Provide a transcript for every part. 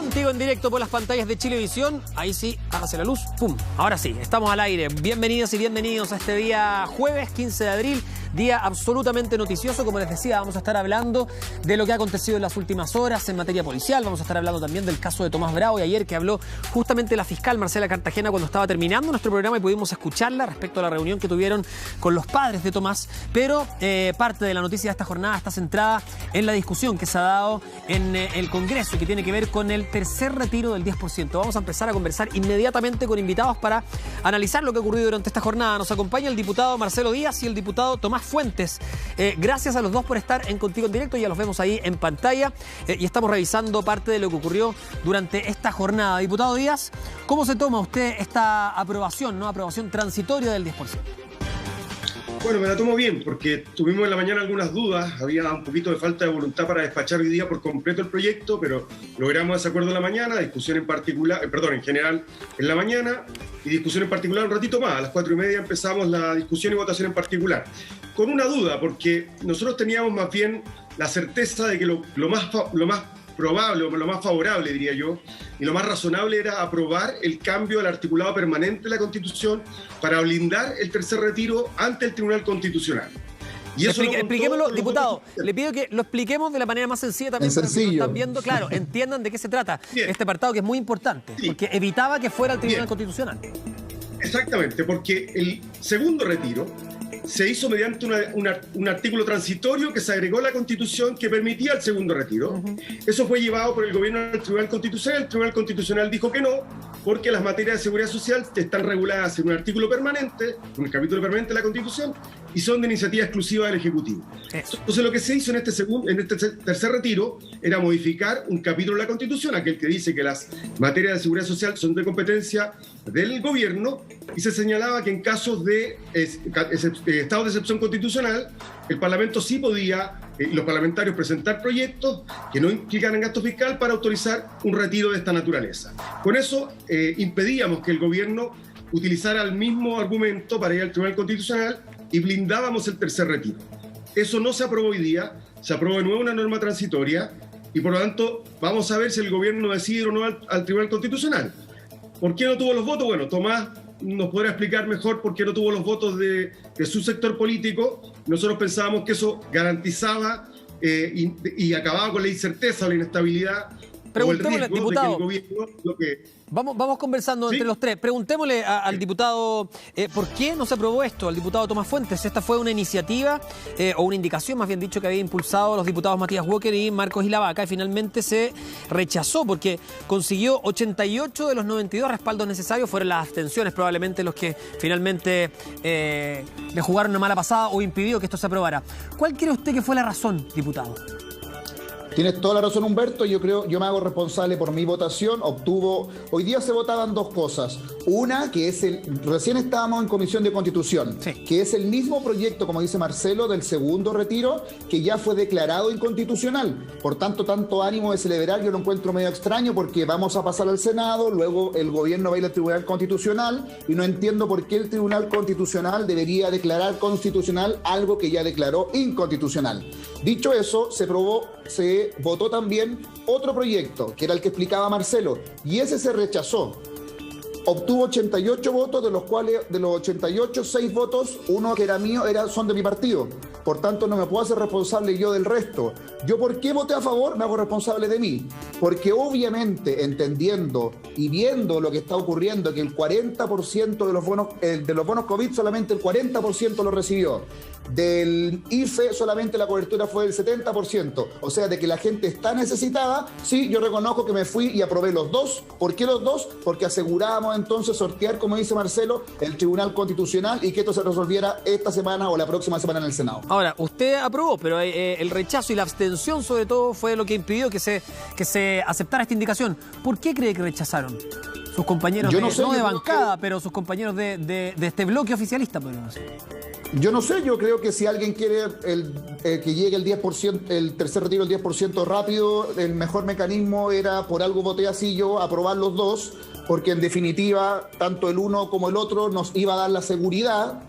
Contigo en directo por las pantallas de Chilevisión. Ahí sí, hágase la luz. ¡Pum! Ahora sí, estamos al aire. Bienvenidos y bienvenidos a este día jueves 15 de abril. Día absolutamente noticioso. Como les decía, vamos a estar hablando de lo que ha acontecido en las últimas horas en materia policial. Vamos a estar hablando también del caso de Tomás Bravo y ayer que habló justamente la fiscal Marcela Cartagena cuando estaba terminando nuestro programa y pudimos escucharla respecto a la reunión que tuvieron con los padres de Tomás. Pero parte de la noticia de esta jornada está centrada en la discusión que se ha dado en el Congreso y que tiene que ver con el tercer retiro del 10%. Vamos a empezar a conversar inmediatamente con invitados para analizar lo que ha ocurrido durante esta jornada. Nos acompaña el diputado Marcelo Díaz y el diputado Tomás Fuentes. Gracias a los dos por estar en Contigo en Directo, ya los vemos ahí en pantalla y estamos revisando parte de lo que ocurrió durante esta jornada. Diputado Díaz, ¿cómo se toma usted esta aprobación, aprobación transitoria del 10%? Bueno, me la tomo bien, porque tuvimos en la mañana algunas dudas, había un poquito de falta de voluntad para despachar hoy día por completo el proyecto, pero logramos ese acuerdo en la mañana, discusión en particular, en general en la mañana, y discusión en particular un ratito más. A las 4:30 empezamos la discusión y votación en particular. Con una duda, porque nosotros teníamos más bien la certeza de que lo más probable, o lo más favorable, diría yo, y lo más razonable era aprobar el cambio del articulado permanente de la Constitución para blindar el tercer retiro ante el Tribunal Constitucional. Y eso expliquémoslo, diputado, le pido que lo expliquemos de la manera más sencilla también para los que nos están viendo, claro, entiendan de qué se trata. Bien. Este apartado que es muy importante, porque evitaba que fuera el Tribunal Constitucional. Exactamente, porque el segundo retiro se hizo mediante un artículo transitorio que se agregó a la Constitución que permitía el segundo retiro. Eso fue llevado por el gobierno al Tribunal Constitucional. El Tribunal Constitucional dijo que no, porque las materias de seguridad social están reguladas en un artículo permanente, en el capítulo permanente de la Constitución, y son de iniciativa exclusiva del Ejecutivo. Entonces lo que se hizo en este tercer retiro era modificar un capítulo de la Constitución, aquel que dice que las materias de seguridad social son de competencia del gobierno, y se señalaba que en casos de estado de excepción constitucional, el Parlamento sí podía, los parlamentarios, presentar proyectos que no implicaran gasto fiscal para autorizar un retiro de esta naturaleza. Con eso impedíamos que el gobierno utilizara el mismo argumento para ir al Tribunal Constitucional y blindábamos el tercer retiro. Eso no se aprobó hoy día, se aprobó de nuevo una norma transitoria y por lo tanto vamos a ver si el gobierno decide o no al Tribunal Constitucional. ¿Por qué no tuvo los votos? Bueno, Tomás nos podrá explicar mejor por qué no tuvo los votos de su sector político. Nosotros pensábamos que eso garantizaba y acababa con la incerteza o la inestabilidad. Preguntémosle, diputado, vamos conversando entre los tres. Preguntémosle al diputado por qué no se aprobó esto, al diputado Tomás Fuentes. Esta fue una iniciativa o una indicación, más bien dicho, que había impulsado los diputados Matías Walker y Marcos Ilavaca, y finalmente se rechazó porque consiguió 88 de los 92 respaldos necesarios. Fueron las abstenciones probablemente los que finalmente le jugaron una mala pasada o impidió que esto se aprobara. ¿Cuál cree usted que fue la razón, diputado? Tienes toda la razón, Humberto. Yo me hago responsable por mi votación. Hoy día se votaban dos cosas. Una, que es recién estábamos en Comisión de Constitución, que es el mismo proyecto, como dice Marcelo, del segundo retiro, que ya fue declarado inconstitucional. Por tanto ánimo de celebrar, yo lo encuentro medio extraño porque vamos a pasar al Senado, luego el gobierno va a ir al Tribunal Constitucional y no entiendo por qué el Tribunal Constitucional debería declarar constitucional algo que ya declaró inconstitucional. Dicho eso, se votó también otro proyecto, que era el que explicaba Marcelo, y ese se rechazó. Obtuvo 88 votos, de los cuales, de los 88, 6 votos, uno que era mío, son de mi partido. Por tanto, no me puedo hacer responsable yo del resto. ¿Yo por qué voté a favor? Me hago responsable de mí. Porque obviamente, entendiendo y viendo lo que está ocurriendo, que el 40% de los bonos COVID, solamente el 40% lo recibió. Del IFE solamente la cobertura fue del 70%. O sea, de que la gente está necesitada, sí, yo reconozco que me fui y aprobé los dos. ¿Por qué los dos? Porque asegurábamos entonces sortear, como dice Marcelo, el Tribunal Constitucional y que esto se resolviera esta semana o la próxima semana en el Senado. Ahora, usted aprobó, pero el rechazo y la abstención sobre todo fue lo que impidió que se aceptara esta indicación. ¿Por qué cree que rechazaron? Sus compañeros, no de bancada, pero sus compañeros de este bloque oficialista, podríamos decir. Yo no sé, yo creo que si alguien quiere que llegue el 10%, el tercer retiro del 10% rápido, el mejor mecanismo era, por algo voté así yo, aprobar los dos, porque en definitiva, tanto el uno como el otro nos iba a dar la seguridad,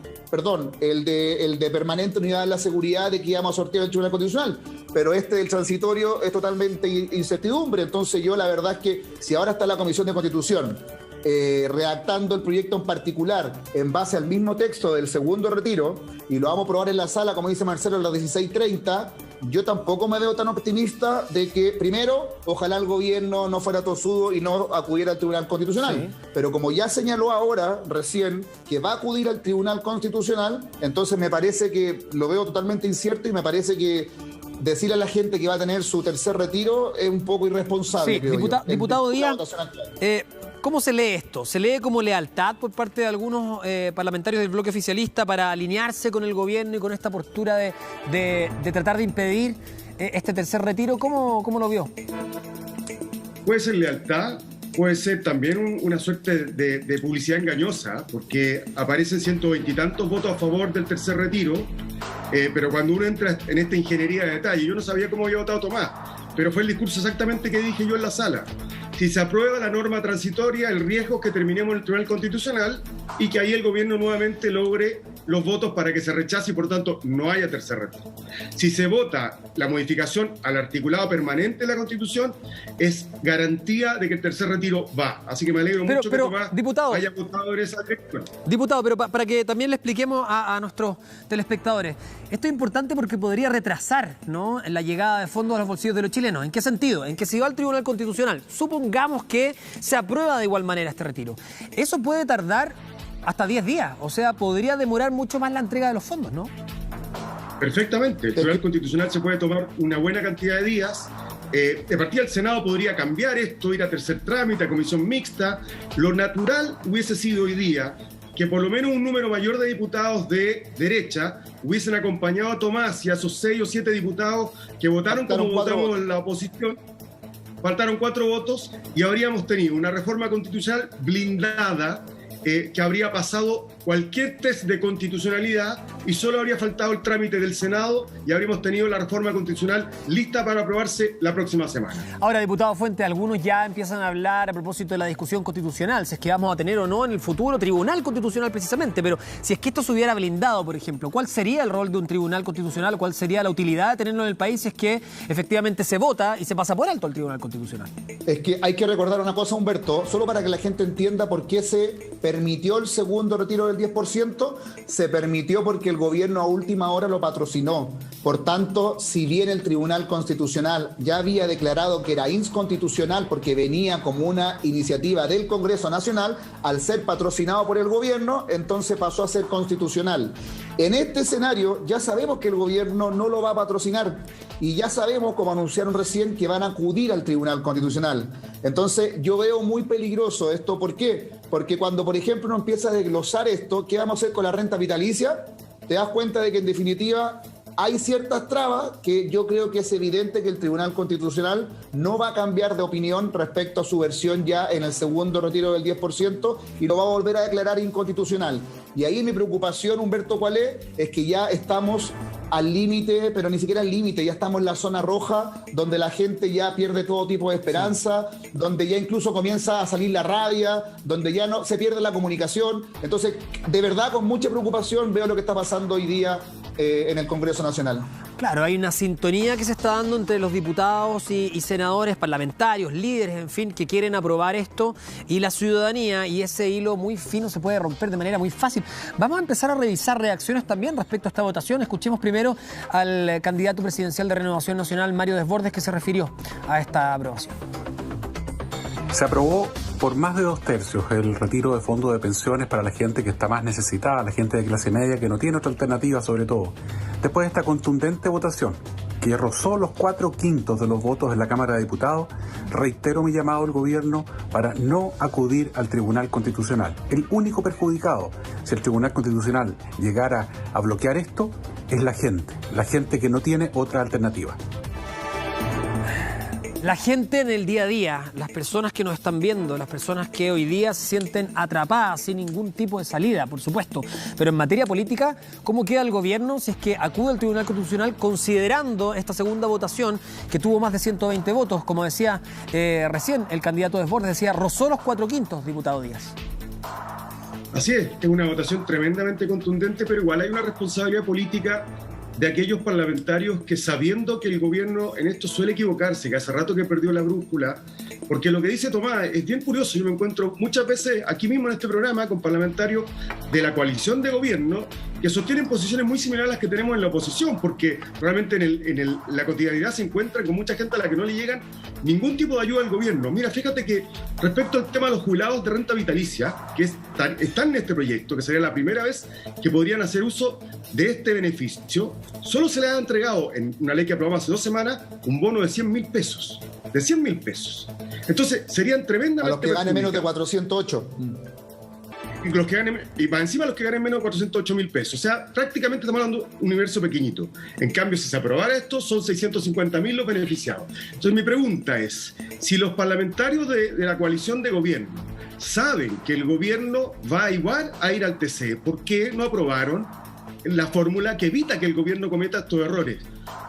el de permanente nos iba a dar la seguridad de que íbamos a sortear el Tribunal Constitucional. pero del transitorio es totalmente incertidumbre. Entonces yo la verdad es que si ahora está la Comisión de Constitución redactando el proyecto en particular en base al mismo texto del segundo retiro y lo vamos a probar en la sala, como dice Marcelo, a las 16:30, yo tampoco me veo tan optimista de que, primero, ojalá el gobierno no fuera tosudo y no acudiera al Tribunal Constitucional. Sí. Pero como ya señaló ahora, recién, que va a acudir al Tribunal Constitucional, entonces me parece que lo veo totalmente incierto y me parece que decirle a la gente que va a tener su tercer retiro es un poco irresponsable. Sí, diputado Díaz, ¿cómo se lee esto? ¿Se lee como lealtad por parte de algunos parlamentarios del bloque oficialista para alinearse con el gobierno y con esta postura de tratar de impedir este tercer retiro? ¿Cómo lo vio? Puede ser lealtad, puede ser también una suerte de publicidad engañosa, porque aparecen 120 y tantos votos a favor del tercer retiro, pero cuando uno entra en esta ingeniería de detalle, yo no sabía cómo había votado Tomás, pero fue el discurso exactamente que dije yo en la sala. Si se aprueba la norma transitoria, el riesgo es que terminemos en el Tribunal Constitucional y que ahí el gobierno nuevamente logre los votos para que se rechace y por tanto no haya tercer retiro. Si se vota la modificación al articulado permanente de la Constitución, es garantía de que el tercer retiro va. Así que me alegro mucho que Tomás haya votado en esa dirección. Diputado, pero para que también le expliquemos a nuestros telespectadores, esto es importante porque podría retrasar, ¿no?, la llegada de fondos a los bolsillos de los chilenos. ¿En qué sentido? En que si va al Tribunal Constitucional, supongamos que se aprueba de igual manera este retiro, eso puede tardar hasta 10 días, o sea, podría demorar mucho más la entrega de los fondos, ¿no? Perfectamente, el Tribunal Constitucional se puede tomar una buena cantidad de días. De partida el Senado podría cambiar esto, ir a tercer trámite, a comisión mixta. Lo natural hubiese sido hoy día que por lo menos un número mayor de diputados de derecha hubiesen acompañado a Tomás y a esos 6 o 7 diputados que votaron como votamos en la oposición. Faltaron 4 votos y habríamos tenido una reforma constitucional blindada que habría pasado cualquier test de constitucionalidad y solo habría faltado el trámite del Senado y habríamos tenido la reforma constitucional lista para aprobarse la próxima semana. Ahora, diputado Fuentes, algunos ya empiezan a hablar a propósito de la discusión constitucional, si es que vamos a tener o no en el futuro Tribunal Constitucional precisamente, pero si es que esto se hubiera blindado, por ejemplo, ¿cuál sería el rol de un Tribunal Constitucional? ¿Cuál sería la utilidad de tenerlo en el país si es que efectivamente se vota y se pasa por alto el Tribunal Constitucional? Es que hay que recordar una cosa, Humberto, solo para que la gente entienda por qué se permitió el segundo retiro del 10%, se permitió porque el gobierno a última hora lo patrocinó. Por tanto, si bien el Tribunal Constitucional ya había declarado que era inconstitucional porque venía como una iniciativa del Congreso Nacional, al ser patrocinado por el gobierno, entonces pasó a ser constitucional. En este escenario ya sabemos que el gobierno no lo va a patrocinar y ya sabemos, como anunciaron recién, que van a acudir al Tribunal Constitucional. Entonces yo veo muy peligroso esto. ¿Por qué? Porque cuando, por ejemplo, uno empieza a desglosar esto, ¿qué vamos a hacer con la renta vitalicia? Te das cuenta de que en definitiva hay ciertas trabas que yo creo que es evidente que el Tribunal Constitucional no va a cambiar de opinión respecto a su versión ya en el segundo retiro del 10% y lo va a volver a declarar inconstitucional. Y ahí mi preocupación, Humberto, ¿cuál es? Es que ya estamos al límite, pero ni siquiera al límite, ya estamos en la zona roja, donde la gente ya pierde todo tipo de esperanza, donde ya incluso comienza a salir la rabia, donde ya no se pierde la comunicación. Entonces, de verdad, con mucha preocupación veo lo que está pasando hoy día en el Congreso Nacional. Claro, hay una sintonía que se está dando entre los diputados y senadores, parlamentarios, líderes, en fin, que quieren aprobar esto, y la ciudadanía, y ese hilo muy fino se puede romper de manera muy fácil. Vamos a empezar a revisar reacciones también respecto a esta votación. Escuchemos primero al candidato presidencial de Renovación Nacional, Mario Desbordes, que se refirió a esta aprobación. Se aprobó por más de 2/3 el retiro de fondos de pensiones para la gente que está más necesitada, la gente de clase media que no tiene otra alternativa sobre todo. Después de esta contundente votación, que rozó los 4/5 de los votos en la Cámara de Diputados, reitero mi llamado al gobierno para no acudir al Tribunal Constitucional. El único perjudicado, si el Tribunal Constitucional llegara a bloquear esto, es la gente que no tiene otra alternativa. La gente en el día a día, las personas que nos están viendo, las personas que hoy día se sienten atrapadas sin ningún tipo de salida, por supuesto. Pero en materia política, ¿cómo queda el gobierno si es que acude al Tribunal Constitucional considerando esta segunda votación que tuvo más de 120 votos? Como decía recién el candidato Desbordes, decía, rozó los 4/5, diputado Díaz. Así es una votación tremendamente contundente, pero igual hay una responsabilidad política de aquellos parlamentarios que, sabiendo que el gobierno en esto suele equivocarse, que hace rato que perdió la brújula, porque lo que dice Tomás es bien curioso. Yo me encuentro muchas veces aquí mismo en este programa con parlamentarios de la coalición de gobierno que sostienen posiciones muy similares a las que tenemos en la oposición, porque realmente la cotidianidad se encuentra con mucha gente a la que no le llegan ningún tipo de ayuda del gobierno. Mira, fíjate que respecto al tema de los jubilados de renta vitalicia, que están en este proyecto, que sería la primera vez que podrían hacer uso de este beneficio, solo se les ha entregado en una ley que aprobamos hace 2 semanas un bono de 100.000 pesos. De 100.000 pesos. Entonces, serían tremendamente... A los que ganen menos de 408. Y para encima los que ganen menos de 408.000 pesos. O sea, prácticamente estamos hablando de un universo pequeñito. En cambio, si se aprobara esto, son 650.000 los beneficiados. Entonces, mi pregunta es, si los parlamentarios de la coalición de gobierno saben que el gobierno va igual a ir al TC, ¿por qué no aprobaron la fórmula que evita que el gobierno cometa estos errores?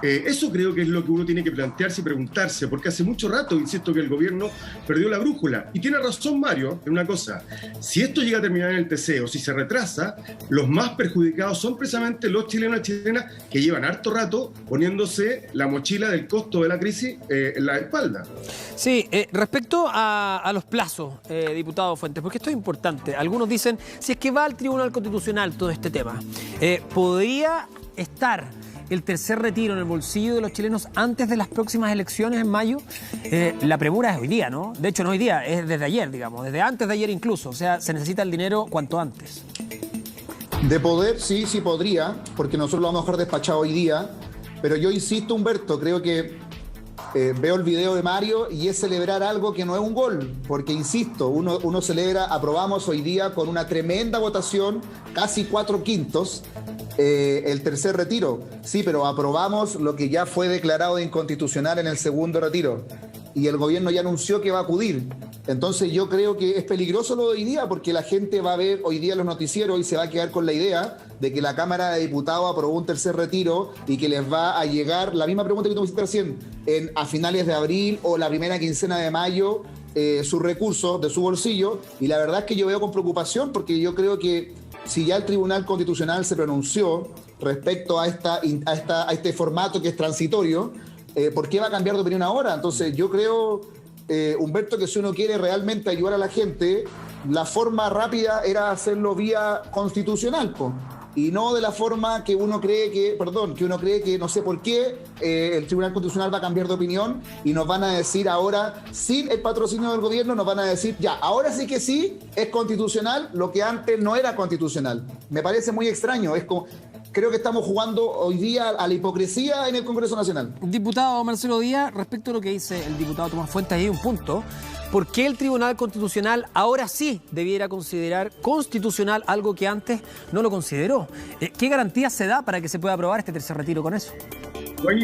Eso creo que es lo que uno tiene que plantearse y preguntarse, porque hace mucho rato, insisto, que el gobierno perdió la brújula. Y tiene razón Mario en una cosa: si esto llega a terminar en el TC o si se retrasa, los más perjudicados son precisamente los chilenos y chilenas que llevan harto rato poniéndose la mochila del costo de la crisis en la espalda. Sí, respecto a los plazos, diputado Fuentes, porque esto es importante. Algunos dicen, si es que va al Tribunal Constitucional todo este tema, ¿podría estar el tercer retiro en el bolsillo de los chilenos antes de las próximas elecciones en mayo? La premura es hoy día, ¿no? De hecho, no hoy día, es desde ayer, digamos, desde antes de ayer incluso. O sea, se necesita el dinero cuanto antes. De poder, sí podría, porque nosotros lo vamos a dejar despachado hoy día. Pero yo insisto, Humberto, creo que veo el video de Mario y es celebrar algo que no es un gol, porque insisto, uno celebra, aprobamos hoy día con una tremenda votación, casi 4/5, el tercer retiro. Sí, pero aprobamos lo que ya fue declarado inconstitucional en el segundo retiro y el gobierno ya anunció que va a acudir. Entonces yo creo que es peligroso lo de hoy día, porque la gente va a ver hoy día los noticieros y se va a quedar con la idea de que la Cámara de Diputados aprobó un tercer retiro y que les va a llegar la misma pregunta que tú me hiciste recién, a finales de abril o la primera quincena de mayo, sus recursos de su bolsillo. Y la verdad es que yo veo con preocupación, porque yo creo que si ya el Tribunal Constitucional se pronunció respecto a este formato que es transitorio, ¿por qué va a cambiar de opinión ahora? Entonces yo creo, Humberto, que si uno quiere realmente ayudar a la gente, la forma rápida era hacerlo vía constitucional, y no de la forma que uno cree que no sé por qué, el Tribunal Constitucional va a cambiar de opinión y nos van a decir ahora, sin el patrocinio del gobierno, nos van a decir, ya, ahora sí que sí, es constitucional lo que antes no era constitucional. Me parece muy extraño, es como... Creo que estamos jugando hoy día a la hipocresía en el Congreso Nacional. Diputado Marcelo Díaz, respecto a lo que dice el diputado Tomás Fuentes, hay un punto. ¿Por qué el Tribunal Constitucional ahora sí debiera considerar constitucional algo que antes no lo consideró? ¿Qué garantía se da para que se pueda aprobar este tercer retiro con eso? No hay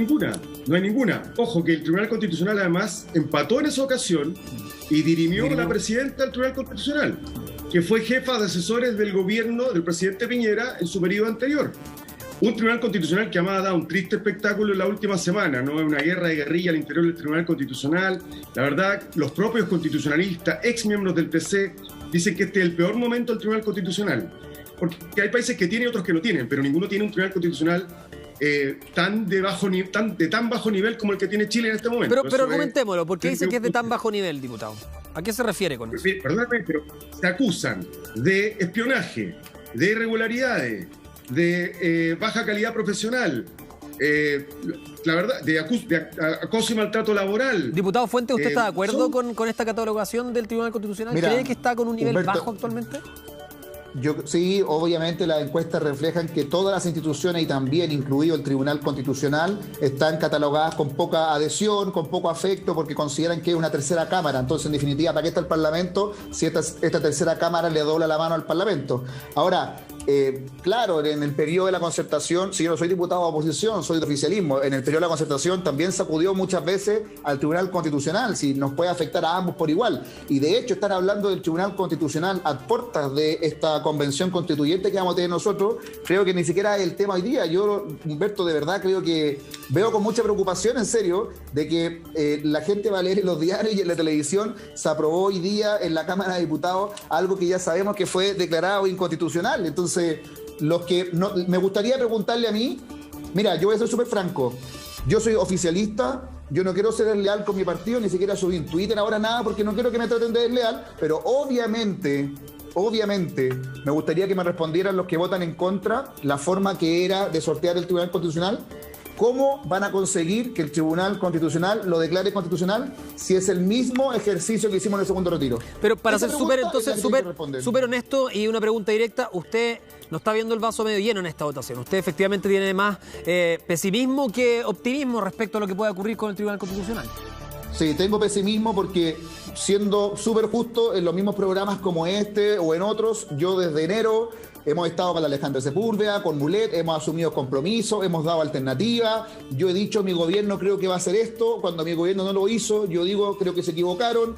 ninguna. Ojo, que el Tribunal Constitucional además empató en esa ocasión y dirimió la presidenta del Tribunal Constitucional, que fue jefa de asesores del gobierno del presidente Piñera en su periodo anterior. Un Tribunal Constitucional que además ha dado un triste espectáculo en la última semana, ¿no? Una guerra de guerrilla al interior del Tribunal Constitucional. La verdad, los propios constitucionalistas, ex miembros del TC, dicen que este es el peor momento del Tribunal Constitucional. Porque hay países que tienen y otros que no tienen, pero ninguno tiene un Tribunal Constitucional tan bajo nivel como el que tiene Chile en este momento. Pero argumentémoslo, ¿por qué dice que es de tan bajo nivel, diputado? ¿A qué se refiere con eso? Perdóname, pero se acusan de espionaje, de irregularidades, de baja calidad profesional, la verdad, de acoso y maltrato laboral. Diputado Fuentes, ¿usted está de acuerdo con esta catalogación del Tribunal Constitucional? Mira, ¿Cree que está con un nivel Humberto, bajo actualmente? Sí, obviamente las encuestas reflejan que todas las instituciones, y también incluido el Tribunal Constitucional, están catalogadas con poca adhesión, con poco afecto, porque consideran que es una tercera cámara. Entonces, en definitiva, ¿para qué está el Parlamento si esta tercera cámara le dobla la mano al Parlamento? Ahora, claro, en el periodo de la concertación, si yo no soy diputado de oposición, soy de oficialismo, en el periodo de la concertación también se acudió muchas veces al Tribunal Constitucional, si nos puede afectar a ambos por igual. Y de hecho, están hablando del Tribunal Constitucional a puertas de esta convención constituyente que vamos a tener nosotros, creo que ni siquiera es el tema hoy día. Yo, Humberto, de verdad creo que veo con mucha preocupación, en serio, de que la gente va a leer en los diarios y en la televisión, se aprobó hoy día en la Cámara de Diputados algo que ya sabemos que fue declarado inconstitucional. Entonces, me gustaría preguntarle a mí, Mira, yo voy a ser súper franco. Yo soy oficialista, yo no quiero ser desleal con mi partido, ni siquiera subí en Twitter ahora nada, porque no quiero que me traten de desleal, pero obviamente, me gustaría que me respondieran los que votan en contra la forma que era de sortear el Tribunal Constitucional. ¿Cómo van a conseguir que el Tribunal Constitucional lo declare constitucional si es el mismo ejercicio que hicimos en el segundo retiro? Pero para ser súper honesto y una pregunta directa, usted no está viendo el vaso medio lleno en esta votación. Usted efectivamente tiene más pesimismo que optimismo respecto a lo que pueda ocurrir con el Tribunal Constitucional. Sí, tengo pesimismo porque, siendo súper justo, en los mismos programas como este o en otros, yo desde enero hemos estado con la Alejandra Sepúlveda, con Mulet, hemos asumido compromisos, hemos dado alternativas. Yo he dicho, mi gobierno creo que va a hacer esto. Cuando mi gobierno no lo hizo, yo digo, creo que se equivocaron.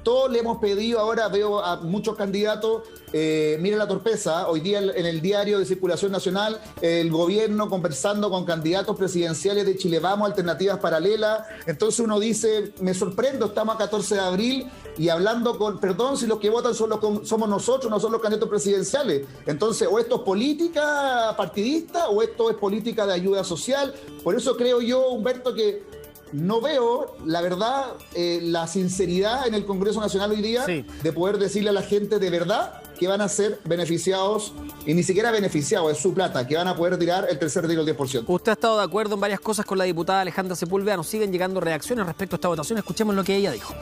Todos le hemos pedido, ahora veo a muchos candidatos, miren la torpeza, hoy día en el diario de circulación nacional, el gobierno conversando con candidatos presidenciales de Chile Vamos, alternativas paralelas, entonces uno dice, me sorprendo, estamos a 14 de abril y hablando con, perdón si los que votan somos nosotros, no son los candidatos presidenciales, entonces o esto es política partidista o esto es política de ayuda social, por eso creo yo, Humberto, que no veo, la verdad, la sinceridad en el Congreso Nacional hoy día de poder decirle a la gente de verdad que van a ser beneficiados, y ni siquiera beneficiados, es su plata, que van a poder tirar el tercer retiro del 10%. Usted ha estado de acuerdo en varias cosas con la diputada Alejandra Sepúlveda. Nos siguen llegando reacciones respecto a esta votación. Escuchemos lo que ella dijo.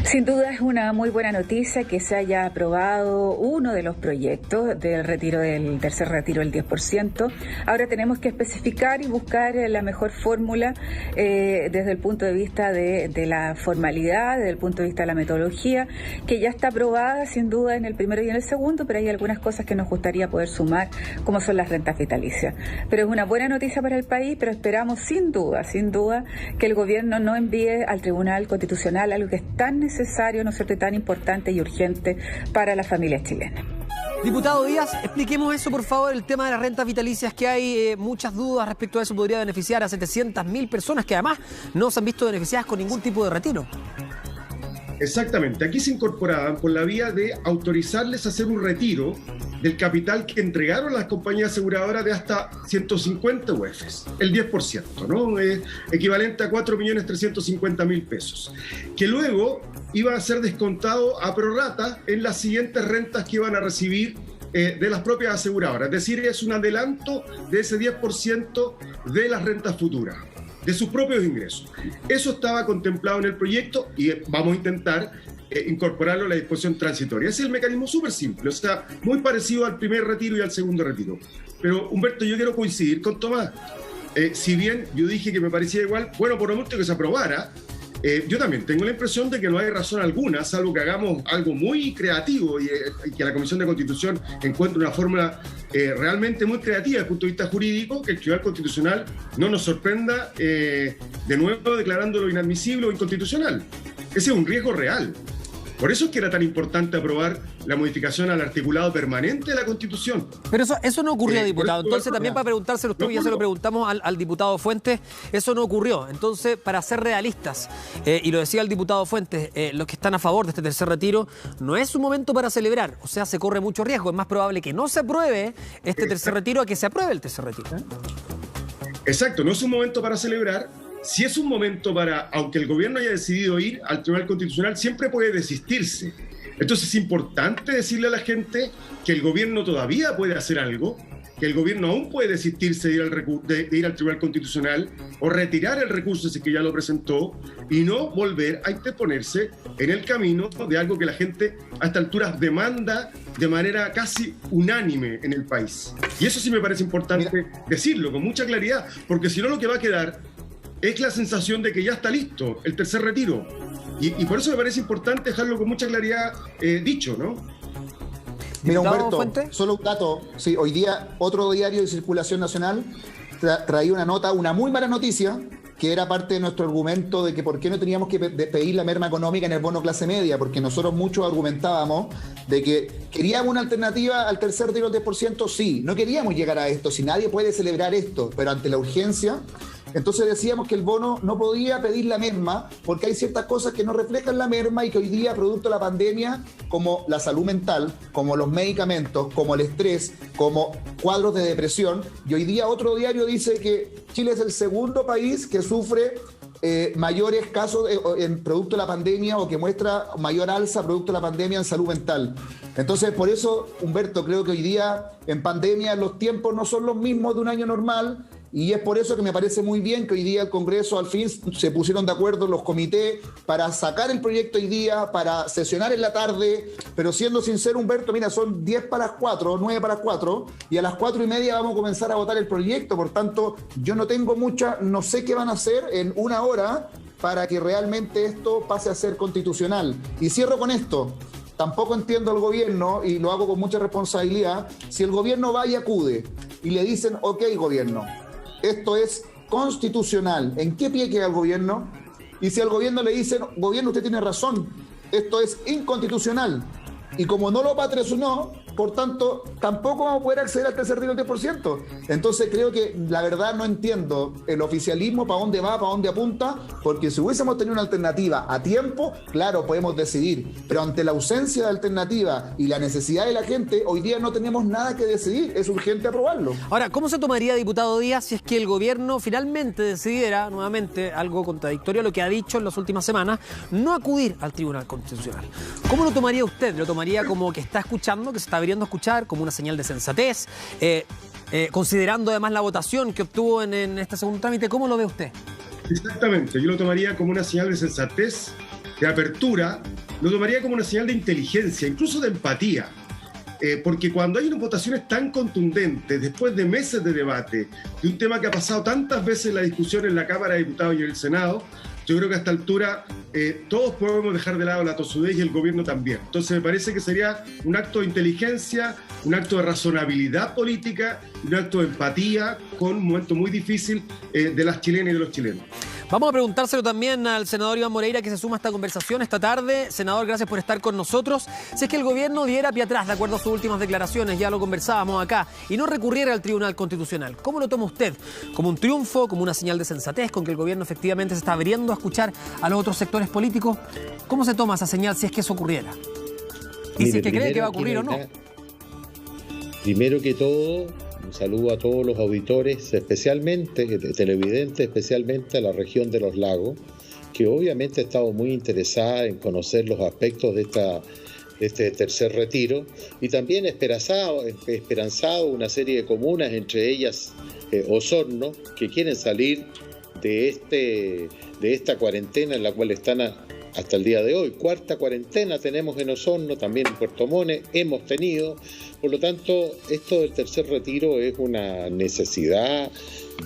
Sin duda es una muy buena noticia que se haya aprobado uno de los proyectos del retiro del tercer retiro del 10%. Ahora tenemos que especificar y buscar la mejor fórmula desde el punto de vista de la formalidad, desde el punto de vista de la metodología, que ya está aprobada sin duda en el primero y en el segundo, pero hay algunas cosas que nos gustaría poder sumar, como son las rentas vitalicias. Pero es una buena noticia para el país, pero esperamos sin duda, que el gobierno no envíe al Tribunal Constitucional algo que es tan necesario, ¿no es cierto?, y tan importante y urgente para las familias chilenas. Diputado Díaz, expliquemos eso, por favor, el tema de las rentas vitalicias, que hay muchas dudas respecto a eso. Podría beneficiar a 700.000 personas que además no se han visto beneficiadas con ningún tipo de retiro. Exactamente, aquí se incorporaban por la vía de autorizarles a hacer un retiro del capital que entregaron las compañías aseguradoras de hasta 150 UFs, el 10%, ¿no? Equivalente a 4.350.000 pesos, que luego iba a ser descontado a prorrata en las siguientes rentas que iban a recibir de las propias aseguradoras, es decir, es un adelanto de ese 10% de las rentas futuras, de sus propios ingresos. Eso estaba contemplado en el proyecto y vamos a intentar incorporarlo a la disposición transitoria. Ese es el mecanismo súper simple, o sea, muy parecido al primer retiro y al segundo retiro. Pero, Humberto, yo quiero coincidir con Tomás. Si bien yo dije que me parecía igual, bueno, por lo menos que se aprobara, yo también tengo la impresión de que no hay razón alguna, salvo que hagamos algo muy creativo y que la Comisión de Constitución encuentre una fórmula realmente muy creativa desde el punto de vista jurídico, que el Tribunal Constitucional no nos sorprenda de nuevo declarándolo inadmisible o inconstitucional. Ese es un riesgo real. Por eso es que era tan importante aprobar la modificación al articulado permanente de la Constitución. Pero eso no ocurrió, diputado. Entonces, también para preguntárselo usted, ya se lo preguntamos al diputado Fuentes, eso no ocurrió. Entonces, para ser realistas, y lo decía el diputado Fuentes, los que están a favor de este tercer retiro, no es un momento para celebrar. O sea, se corre mucho riesgo. Es más probable que no se apruebe este tercer retiro a que se apruebe el tercer retiro. Exacto, no es un momento para celebrar. Si es un momento para, aunque el gobierno haya decidido ir al Tribunal Constitucional, siempre puede desistirse. Entonces es importante decirle a la gente que el gobierno todavía puede hacer algo, que el gobierno aún puede desistirse de ir al Tribunal Constitucional o retirar el recurso si es que ya lo presentó y no volver a interponerse en el camino de algo que la gente a esta altura demanda de manera casi unánime en el país. Y eso sí me parece importante decirlo con mucha claridad, porque si no lo que va a quedar es la sensación de que ya está listo el tercer retiro. Y por eso me parece importante dejarlo con mucha claridad dicho, ¿no? Mira, Humberto, solo un dato. Sí, hoy día otro diario de circulación nacional traía una nota, una muy mala noticia, que era parte de nuestro argumento de que por qué no teníamos que pedir la merma económica en el bono clase media, porque nosotros muchos argumentábamos de que queríamos una alternativa al tercer retiro del 10%, sí, no queríamos llegar a esto, si nadie puede celebrar esto, pero ante la urgencia, Entonces decíamos que el bono no podía pedir la merma porque hay ciertas cosas que no reflejan la merma y que hoy día, producto de la pandemia, como la salud mental, como los medicamentos, como el estrés, como cuadros de depresión, y hoy día otro diario dice que Chile es el segundo país que sufre mayores casos en producto de la pandemia o que muestra mayor alza producto de la pandemia en salud mental. Entonces, por eso, Humberto, creo que hoy día en pandemia los tiempos no son los mismos de un año normal. Y es por eso que me parece muy bien que hoy día el Congreso al fin se pusieron de acuerdo los comités para sacar el proyecto hoy día, para sesionar en la tarde, pero siendo sincero, Humberto, mira, son 10 para las 4, 9 para las 4, y a las 4:30 vamos a comenzar a votar el proyecto. Por tanto, yo no sé qué van a hacer en una hora para que realmente esto pase a ser constitucional. Y cierro con esto. Tampoco entiendo al gobierno, y lo hago con mucha responsabilidad, si el gobierno va y acude y le dicen, ok, gobierno, esto es constitucional, ¿en qué pie queda el gobierno? Y si al gobierno le dicen, gobierno, usted tiene razón, esto es inconstitucional, y como no lo patrocinó, por tanto, tampoco vamos a poder acceder al tercer retiro del 10%. Entonces creo que la verdad no entiendo el oficialismo para dónde va, para dónde apunta, porque si hubiésemos tenido una alternativa a tiempo, claro, podemos decidir, pero ante la ausencia de alternativa y la necesidad de la gente, hoy día no tenemos nada que decidir, es urgente aprobarlo. Ahora, ¿cómo se tomaría, diputado Díaz, si es que el gobierno finalmente decidiera, nuevamente, algo contradictorio a lo que ha dicho en las últimas semanas, no acudir al Tribunal Constitucional? ¿Cómo lo tomaría usted? ¿Lo tomaría como que está escuchando, que se está abriendo a escuchar, como una señal de sensatez, considerando además la votación que obtuvo en este segundo trámite? ¿Cómo lo ve usted? Exactamente, yo lo tomaría como una señal de sensatez, de apertura, lo tomaría como una señal de inteligencia, incluso de empatía, porque cuando hay unas votaciones tan contundentes, después de meses de debate, de un tema que ha pasado tantas veces en la discusión en la Cámara de Diputados y en el Senado, yo creo que a esta altura todos podemos dejar de lado la tosudez y el gobierno también. Entonces me parece que sería un acto de inteligencia, un acto de razonabilidad política, un acto de empatía con un momento muy difícil de las chilenas y de los chilenos. Vamos a preguntárselo también al senador Iván Moreira, que se suma a esta conversación esta tarde. Senador, gracias por estar con nosotros. Si es que el gobierno diera pie atrás, de acuerdo a sus últimas declaraciones, ya lo conversábamos acá, y no recurriera al Tribunal Constitucional, ¿cómo lo toma usted? ¿Como un triunfo, como una señal de sensatez, con que el gobierno efectivamente se está abriendo a escuchar a los otros sectores políticos? ¿Cómo se toma esa señal si es que eso ocurriera? Y si es que cree que va a ocurrir o no. Primero que todo, un saludo a todos los auditores, especialmente, televidentes, especialmente a la región de los lagos, que obviamente ha estado muy interesada en conocer los aspectos de este tercer retiro, y también esperanzado una serie de comunas, entre ellas Osorno, que quieren salir de esta cuarentena en la cual están hasta el día de hoy. Cuarta cuarentena tenemos en Osorno, también en Puerto Montt hemos tenido. Por lo tanto, esto del tercer retiro es una necesidad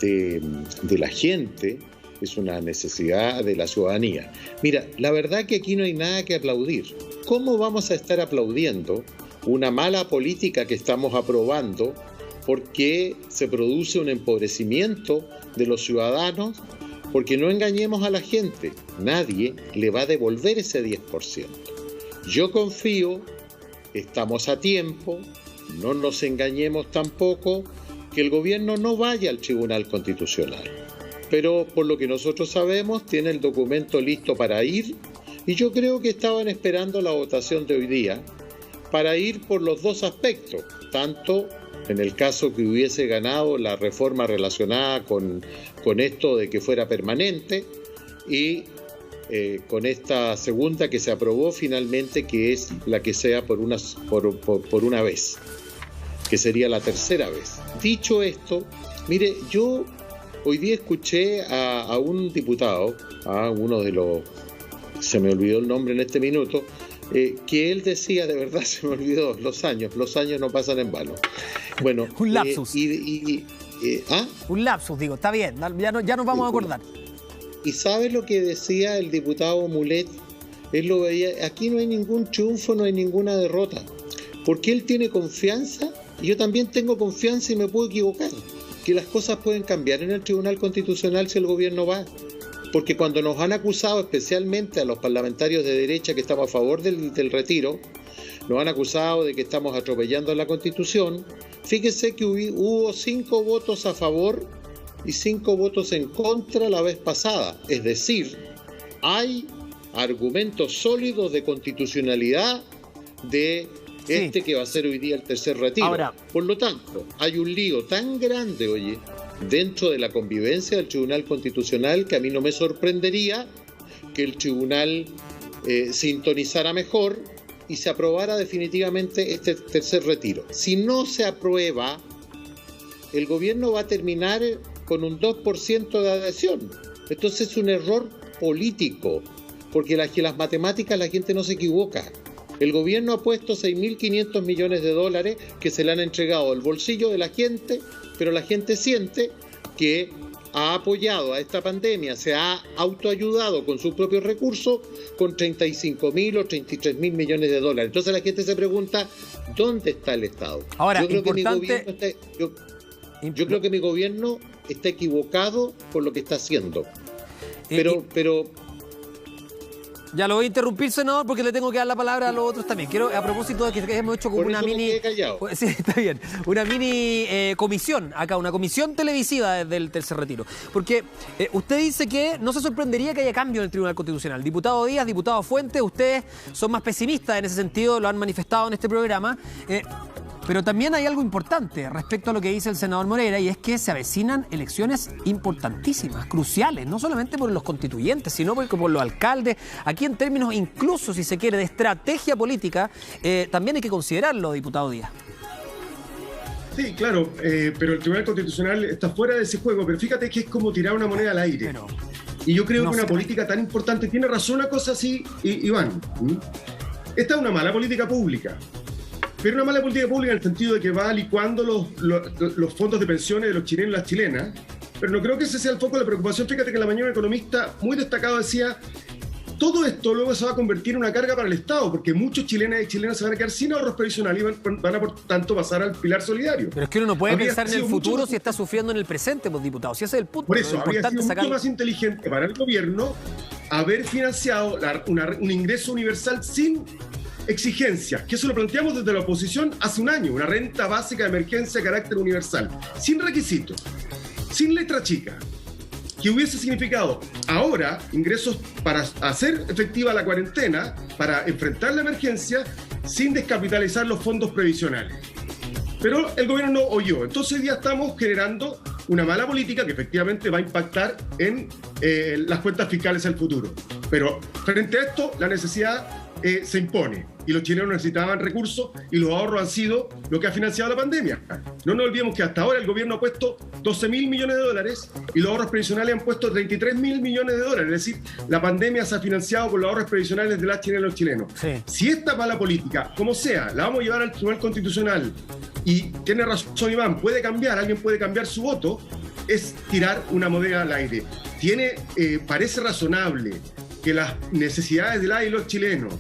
de la gente, es una necesidad de la ciudadanía. Mira, la verdad que aquí no hay nada que aplaudir. ¿Cómo vamos a estar aplaudiendo una mala política que estamos aprobando porque se produce un empobrecimiento de los ciudadanos? Porque no engañemos a la gente, nadie le va a devolver ese 10%. Yo confío, estamos a tiempo, no nos engañemos tampoco, que el gobierno no vaya al Tribunal Constitucional. Pero por lo que nosotros sabemos, tiene el documento listo para ir, y yo creo que estaban esperando la votación de hoy día para ir por los dos aspectos, tanto en el caso que hubiese ganado la reforma relacionada con esto de que fuera permanente, y con esta segunda que se aprobó finalmente, que es la que sea por una vez, que sería la tercera vez. Dicho esto, mire, yo hoy día escuché a un diputado, a uno de los, se me olvidó el nombre en este minuto, que él decía, de verdad se me olvidó, los años no pasan en vano. Bueno, un lapsus. Un lapsus, digo, está bien, ya nos vamos a acordar. ¿Y sabe lo que decía el diputado Mulet? Él lo veía, aquí no hay ningún triunfo, no hay ninguna derrota, porque él tiene confianza, y yo también tengo confianza y me puedo equivocar, que las cosas pueden cambiar en el Tribunal Constitucional si el gobierno va. Porque cuando nos han acusado, especialmente a los parlamentarios de derecha que estamos a favor del retiro, nos han acusado de que estamos atropellando la Constitución. Fíjese que hubo 5 votos a favor y 5 votos en contra la vez pasada. Es decir, hay argumentos sólidos de constitucionalidad de que va a ser hoy día el tercer retiro. Ahora, por lo tanto, hay un lío tan grande, oye, dentro de la convivencia del Tribunal Constitucional, que a mí no me sorprendería que el Tribunal sintonizara mejor y se aprobara definitivamente este tercer retiro. Si no se aprueba, el gobierno va a terminar con un 2% de adhesión. Entonces es un error político, porque las matemáticas la gente no se equivoca. El gobierno ha puesto 6.500 millones de dólares que se le han entregado al bolsillo de la gente, pero la gente siente que ha apoyado a esta pandemia, se ha autoayudado con sus propios recursos con 35.000 o 33.000 millones de dólares. Entonces la gente se pregunta, ¿dónde está el Estado? Ahora, yo creo que mi gobierno está equivocado por lo que está haciendo. Pero ya lo voy a interrumpir, senador, porque le tengo que dar la palabra a los otros también. Quiero, a propósito de que hemos hecho como una mini... Sí, está bien. Una mini comisión acá, una comisión televisiva del tercer retiro. Porque usted dice que no se sorprendería que haya cambio en el Tribunal Constitucional. Diputado Díaz, diputado Fuentes, ustedes son más pesimistas en ese sentido, lo han manifestado en este programa. Pero también hay algo importante respecto a lo que dice el senador Moreira, y es que se avecinan elecciones importantísimas, cruciales, no solamente por los constituyentes, sino por los alcaldes. Aquí en términos, incluso si se quiere, de estrategia política, también hay que considerarlo, diputado Díaz. Sí, claro, pero el Tribunal Constitucional está fuera de ese juego, pero fíjate que es como tirar una moneda al aire. Y yo creo que una política tan importante, tiene razón una cosa así, Iván. Esta es una mala política pública. Pero una mala política pública en el sentido de que va licuando los fondos de pensiones de los chilenos y las chilenas, pero no creo que ese sea el foco de la preocupación. Fíjate que la mañana un economista muy destacado decía, todo esto luego se va a convertir en una carga para el Estado, porque muchos chilenas y chilenas se van a quedar sin ahorros previsionales y van a, por tanto, pasar al pilar solidario. Pero es que uno no puede pensar en el futuro si está sufriendo en el presente, pues, diputado. Si ese es el punto. Por eso, habría sido mucho más inteligente para el gobierno haber financiado un ingreso universal sin exigencias, que eso lo planteamos desde la oposición hace un año, una renta básica de emergencia de carácter universal, sin requisitos, sin letra chica, que hubiese significado ahora ingresos para hacer efectiva la cuarentena, para enfrentar la emergencia, sin descapitalizar los fondos previsionales. Pero el gobierno no oyó, entonces hoy día estamos generando una mala política que efectivamente va a impactar en las cuentas fiscales del futuro. Pero frente a esto, la necesidad se impone y los chilenos necesitaban recursos y los ahorros han sido lo que ha financiado la pandemia. No nos olvidemos que hasta ahora el gobierno ha puesto 12.000 millones de dólares y los ahorros previsionales han puesto 33.000 millones de dólares. Es decir, la pandemia se ha financiado por los ahorros previsionales de las chilenas y los chilenos. Sí. Si esta mala política, como sea, la vamos a llevar al Tribunal Constitucional y tiene razón Iván, puede cambiar, alguien puede cambiar su voto, es tirar una moneda al aire. Parece razonable que las necesidades de las y los chilenos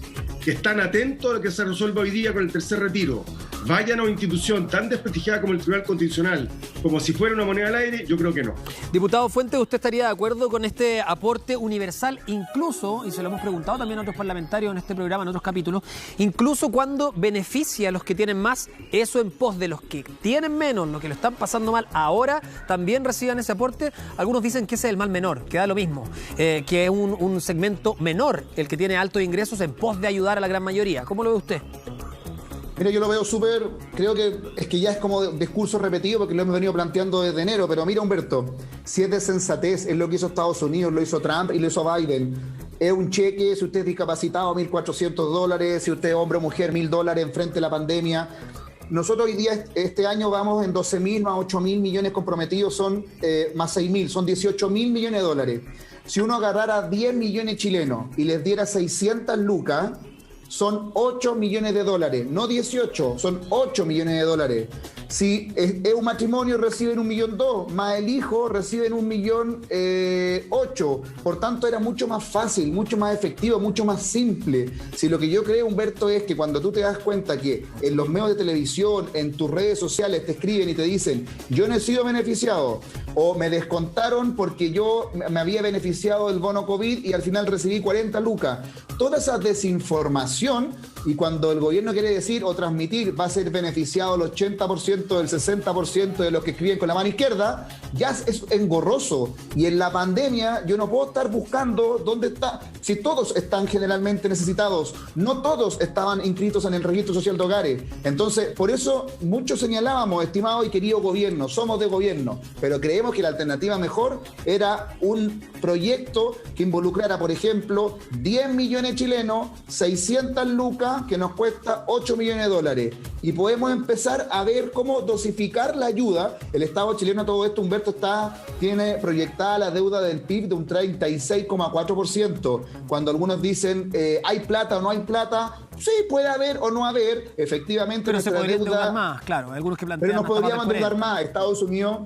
que están atentos a lo que se resuelva hoy día con el tercer retiro vayan a una institución tan desprestigiada como el Tribunal Constitucional como si fuera una moneda al aire, yo creo que no. Diputado Fuentes, ¿usted estaría de acuerdo con este aporte universal, incluso, y se lo hemos preguntado también a otros parlamentarios en este programa, en otros capítulos, incluso cuando beneficia a los que tienen más, eso en pos de los que tienen menos, los que lo están pasando mal ahora, también reciban ese aporte? Algunos dicen que ese es el mal menor, que da lo mismo, que es un segmento menor, el que tiene altos ingresos en pos de ayudar a la gran mayoría. ¿Cómo lo ve usted? Mira, yo lo veo creo que ya es como discurso repetido porque lo hemos venido planteando desde enero, pero mira, Humberto, si es de sensatez, es lo que hizo Estados Unidos, lo hizo Trump y lo hizo Biden. Es un cheque, si usted es discapacitado, $1.400, si usted es hombre o mujer, $1.000 enfrente de la pandemia. Nosotros hoy día, este año, vamos en 12.000 más 8.000 millones comprometidos, son más 6.000, son 18.000 millones de dólares. Si uno agarrara 10 millones chilenos y les diera 600 lucas, son 8 millones de dólares, no 18, son 8 millones de dólares. Si es un matrimonio, reciben 1,2 millones, más el hijo reciben 1,8 millones. Por tanto, era mucho más fácil, mucho más efectivo, mucho más simple. Si lo que yo creo, Humberto, es que cuando tú te das cuenta que en los medios de televisión, en tus redes sociales te escriben y te dicen, yo no he sido beneficiado, o me descontaron porque yo me había beneficiado del bono COVID y al final recibí 40 lucas. Toda esa desinformación Y cuando el gobierno quiere decir o transmitir va a ser beneficiado el 80%, el 60% de los que escriben con la mano izquierda, ya es engorroso. Y en la pandemia yo no puedo estar buscando dónde está. Si todos están generalmente necesitados, no todos estaban inscritos en el registro social de hogares. Entonces, por eso muchos señalábamos, estimado y querido gobierno, somos de gobierno, pero creemos que la alternativa mejor era un proyecto que involucrara, por ejemplo, 10 millones de chilenos, 600 lucas, que nos cuesta 8 millones de dólares. Y podemos empezar a ver cómo dosificar la ayuda. El Estado chileno, todo esto, Humberto, tiene proyectada la deuda del PIB de un 36,4%. Cuando algunos dicen, ¿hay plata o no hay plata? Sí, puede haber o no haber, efectivamente. Pero se podría endeudar más, claro. Algunos que plantean. Pero nos podríamos endeudar más. Estados Unidos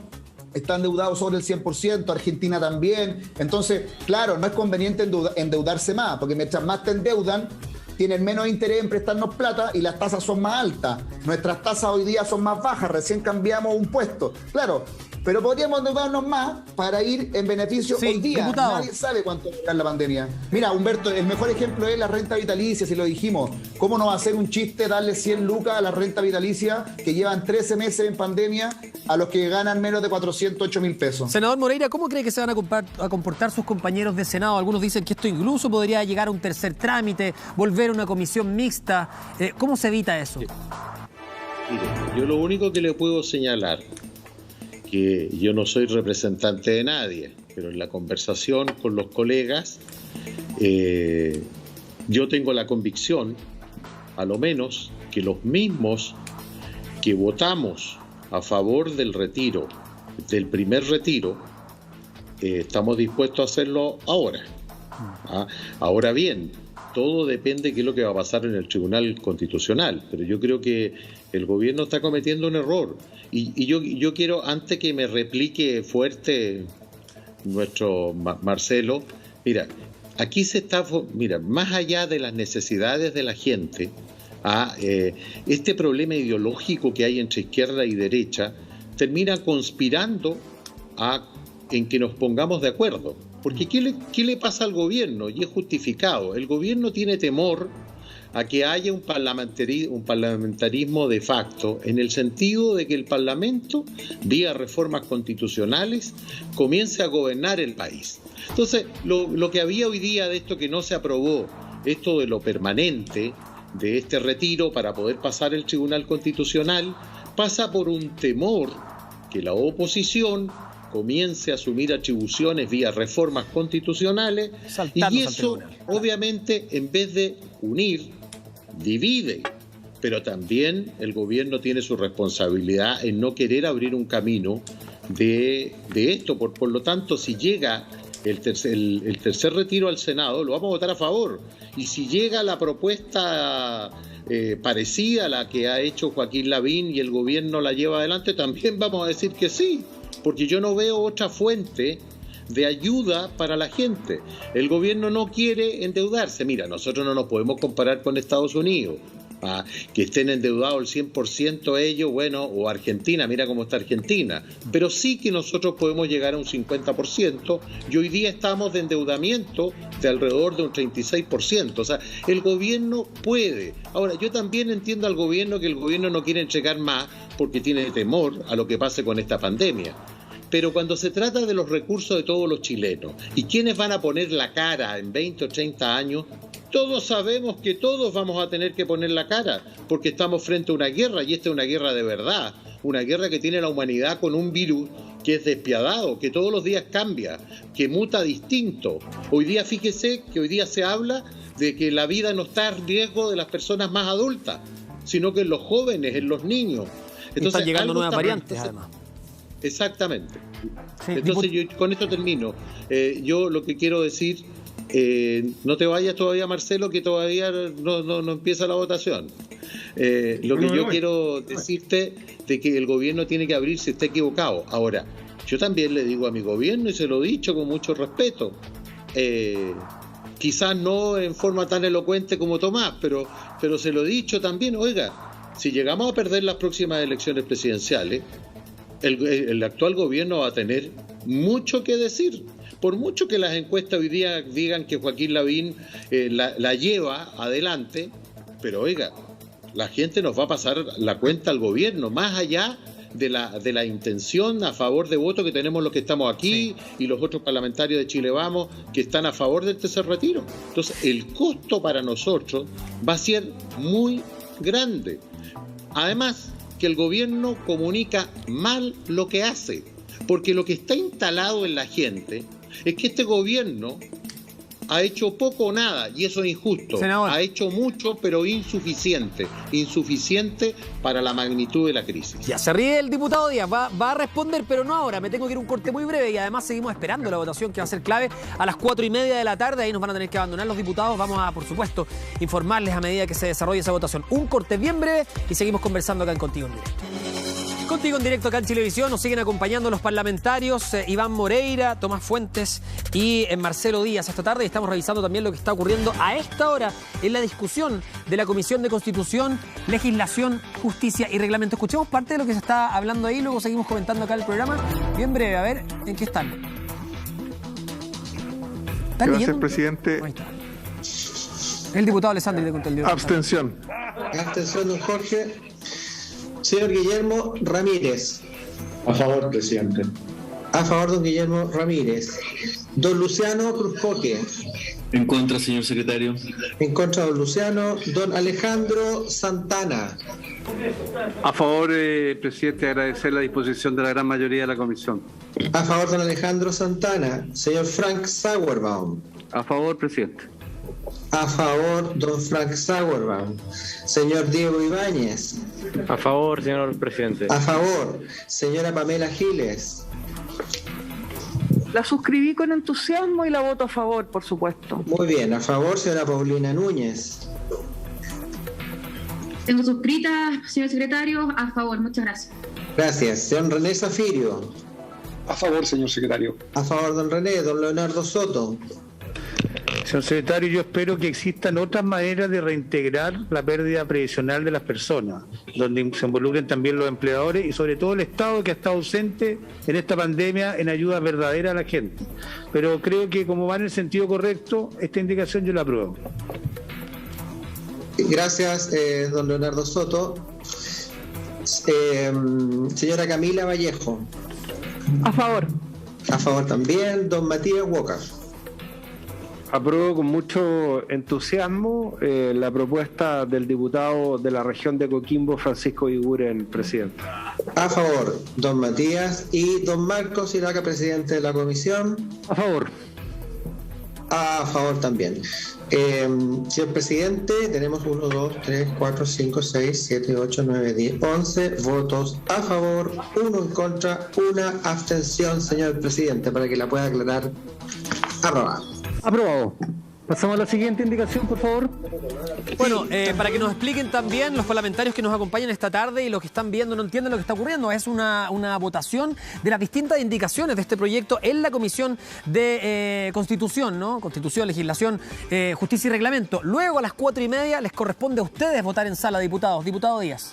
está endeudado sobre el 100%, Argentina también. Entonces, claro, no es conveniente endeudarse más, porque mientras más te endeudan, tienen menos interés en prestarnos plata y las tasas son más altas. Nuestras tasas hoy día son más bajas, recién cambiamos un puesto. Claro, pero podríamos endeudarnos más para ir en beneficio hoy día. Diputado. Nadie sabe cuánto va a durar la pandemia. Mira, Humberto, el mejor ejemplo es la renta vitalicia, si lo dijimos. ¿Cómo no va a ser un chiste darle 100 lucas a la renta vitalicia que llevan 13 meses en pandemia a los que ganan menos de 408 mil pesos? Senador Moreira, ¿cómo cree que se van a comportar sus compañeros de Senado? Algunos dicen que esto incluso podría llegar a un tercer trámite, volver a una comisión mixta. ¿Cómo se evita eso? Mire, yo lo único que le puedo señalar, que yo no soy representante de nadie, pero en la conversación con los colegas, yo tengo la convicción, a lo menos, que los mismos que votamos a favor del retiro, del primer retiro, estamos dispuestos a hacerlo ahora. Ahora bien, todo depende de qué es lo que va a pasar en el Tribunal Constitucional, pero yo creo que el gobierno está cometiendo un error. Y yo quiero, antes que me replique fuerte nuestro Marcelo, mira, aquí se está, más allá de las necesidades de la gente, este problema ideológico que hay entre izquierda y derecha termina conspirando en que nos pongamos de acuerdo. Porque ¿qué le pasa al gobierno? Y es justificado. El gobierno tiene temor a que haya un parlamentarismo de facto, en el sentido de que el Parlamento, vía reformas constitucionales, comience a gobernar el país. Entonces, lo que había hoy día de esto que no se aprobó, esto de lo permanente, de este retiro para poder pasar el Tribunal Constitucional, pasa por un temor que la oposición comience a asumir atribuciones vía reformas constitucionales, y eso obviamente, en vez de unir, divide. Pero también el gobierno tiene su responsabilidad en no querer abrir un camino de esto. Por lo tanto, si llega el tercer retiro al Senado, lo vamos a votar a favor. Y si llega la propuesta parecida a la que ha hecho Joaquín Lavín y el gobierno la lleva adelante, también vamos a decir que sí, porque yo no veo otra fuente de ayuda para la gente. El gobierno no quiere endeudarse. Mira, nosotros no nos podemos comparar con Estados Unidos, que estén endeudados el 100% ellos, bueno, o Argentina, mira cómo está Argentina, pero sí que nosotros podemos llegar a un 50%, y hoy día estamos de endeudamiento de alrededor de un 36%, o sea, el gobierno puede. Ahora, yo también entiendo al gobierno que el gobierno no quiere entregar más porque tiene temor a lo que pase con esta pandemia. Pero cuando se trata de los recursos de todos los chilenos y quiénes van a poner la cara en 20 o 30 años, todos sabemos que todos vamos a tener que poner la cara, porque estamos frente a una guerra, y esta es una guerra de verdad, una guerra que tiene la humanidad con un virus que es despiadado, que todos los días cambia, que muta distinto. Hoy día, fíjese que hoy día se habla de que la vida no está en riesgo de las personas más adultas, sino que en los jóvenes, en los niños. Entonces, están llegando nuevas variantes, además. Exactamente. Sí, entonces yo con esto termino. Yo lo que quiero decir, no te vayas todavía, Marcelo, que todavía no empieza la votación. Lo que yo quiero decirte de que el gobierno tiene que abrirse, está equivocado. Ahora, yo también le digo a mi gobierno, y se lo he dicho con mucho respeto, quizás no en forma tan elocuente como Tomás, pero se lo he dicho también. Oiga, si llegamos a perder las próximas elecciones presidenciales, el actual gobierno va a tener mucho que decir. Por mucho que las encuestas hoy día digan que Joaquín Lavín la lleva adelante, Pero oiga, la gente nos va a pasar la cuenta al gobierno, más allá de la intención a favor de voto que tenemos los que estamos aquí y los otros parlamentarios de Chile Vamos que están a favor del tercer retiro. Entonces, el costo para nosotros va a ser muy grande. Además, que el gobierno comunica mal lo que hace, porque lo que está instalado en la gente es que este gobierno ha hecho poco o nada, y eso es injusto. Senador. Ha hecho mucho, pero insuficiente para la magnitud de la crisis. Ya se ríe el diputado Díaz, va a responder, pero no ahora. Me tengo que ir a un corte muy breve y además seguimos esperando la votación que va a ser clave a las 4:30 de la tarde. Ahí nos van a tener que abandonar los diputados. Vamos a, por supuesto, informarles a medida que se desarrolle esa votación. Un corte bien breve y seguimos conversando acá en Contigo en Directo. Contigo en Directo acá en Chilevisión nos siguen acompañando los parlamentarios Iván Moreira, Tomás Fuentes y Marcelo Díaz esta tarde, y estamos revisando también lo que está ocurriendo a esta hora en la discusión de la Comisión de Constitución, Legislación, Justicia y Reglamento. Escuchemos parte de lo que se está hablando ahí, luego seguimos comentando acá el programa. Bien breve, a ver en qué están. Gracias, presidente. Ahí está. El diputado Alessandri de Control. Abstención. Abstención, don Jorge. Señor Guillermo Ramírez. A favor, presidente. A favor, don Guillermo Ramírez. Don Luciano Cruzcoque. En contra, señor secretario. En contra, don Luciano. Don Alejandro Santana. A favor, presidente, agradecer la disposición de la gran mayoría de la comisión. A favor, don Alejandro Santana. Señor Frank Sauerbaum. A favor, presidente. A favor, don Frank Sauerbaum. Señor Diego Ibáñez. A favor, señor presidente. A favor, señora Pamela Giles. La suscribí con entusiasmo y la voto a favor, por supuesto. Muy bien, a favor, señora Paulina Núñez. Tengo suscrita, señor secretario, a favor, muchas gracias. Gracias. Señor René Zafirio. A favor, señor secretario. A favor, don René. Don Leonardo Soto. Señor secretario, yo espero que existan otras maneras de reintegrar la pérdida previsional de las personas, donde se involucren también los empleadores y sobre todo el Estado, que ha estado ausente en esta pandemia en ayuda verdadera a la gente. Pero creo que como va en el sentido correcto, esta indicación yo la apruebo. Gracias, don Leonardo Soto. Señora Camila Vallejo. A favor. A favor también. Don Matías Huoca. Apruebo con mucho entusiasmo la propuesta del diputado de la región de Coquimbo, Francisco Iguren, presidente. A favor, don Matías. Y don Marcos Iraca, presidente de la comisión. A favor. A favor también. Señor presidente, tenemos 1, 2, 3, 4, 5, 6, 7, 8, 9, 10, 11 votos a favor, 1 en contra, 1 abstención, señor presidente, para que la pueda aclarar. Aprobado. Aprobado. Pasamos a la siguiente indicación, por favor. Bueno, para que nos expliquen también los parlamentarios que nos acompañan esta tarde y los que están viendo no entienden lo que está ocurriendo. Es una votación de las distintas indicaciones de este proyecto en la Comisión de Constitución, ¿no? Constitución, Legislación, Justicia y Reglamento. Luego a las 4:30 les corresponde a ustedes votar en sala, diputados. Diputado Díaz.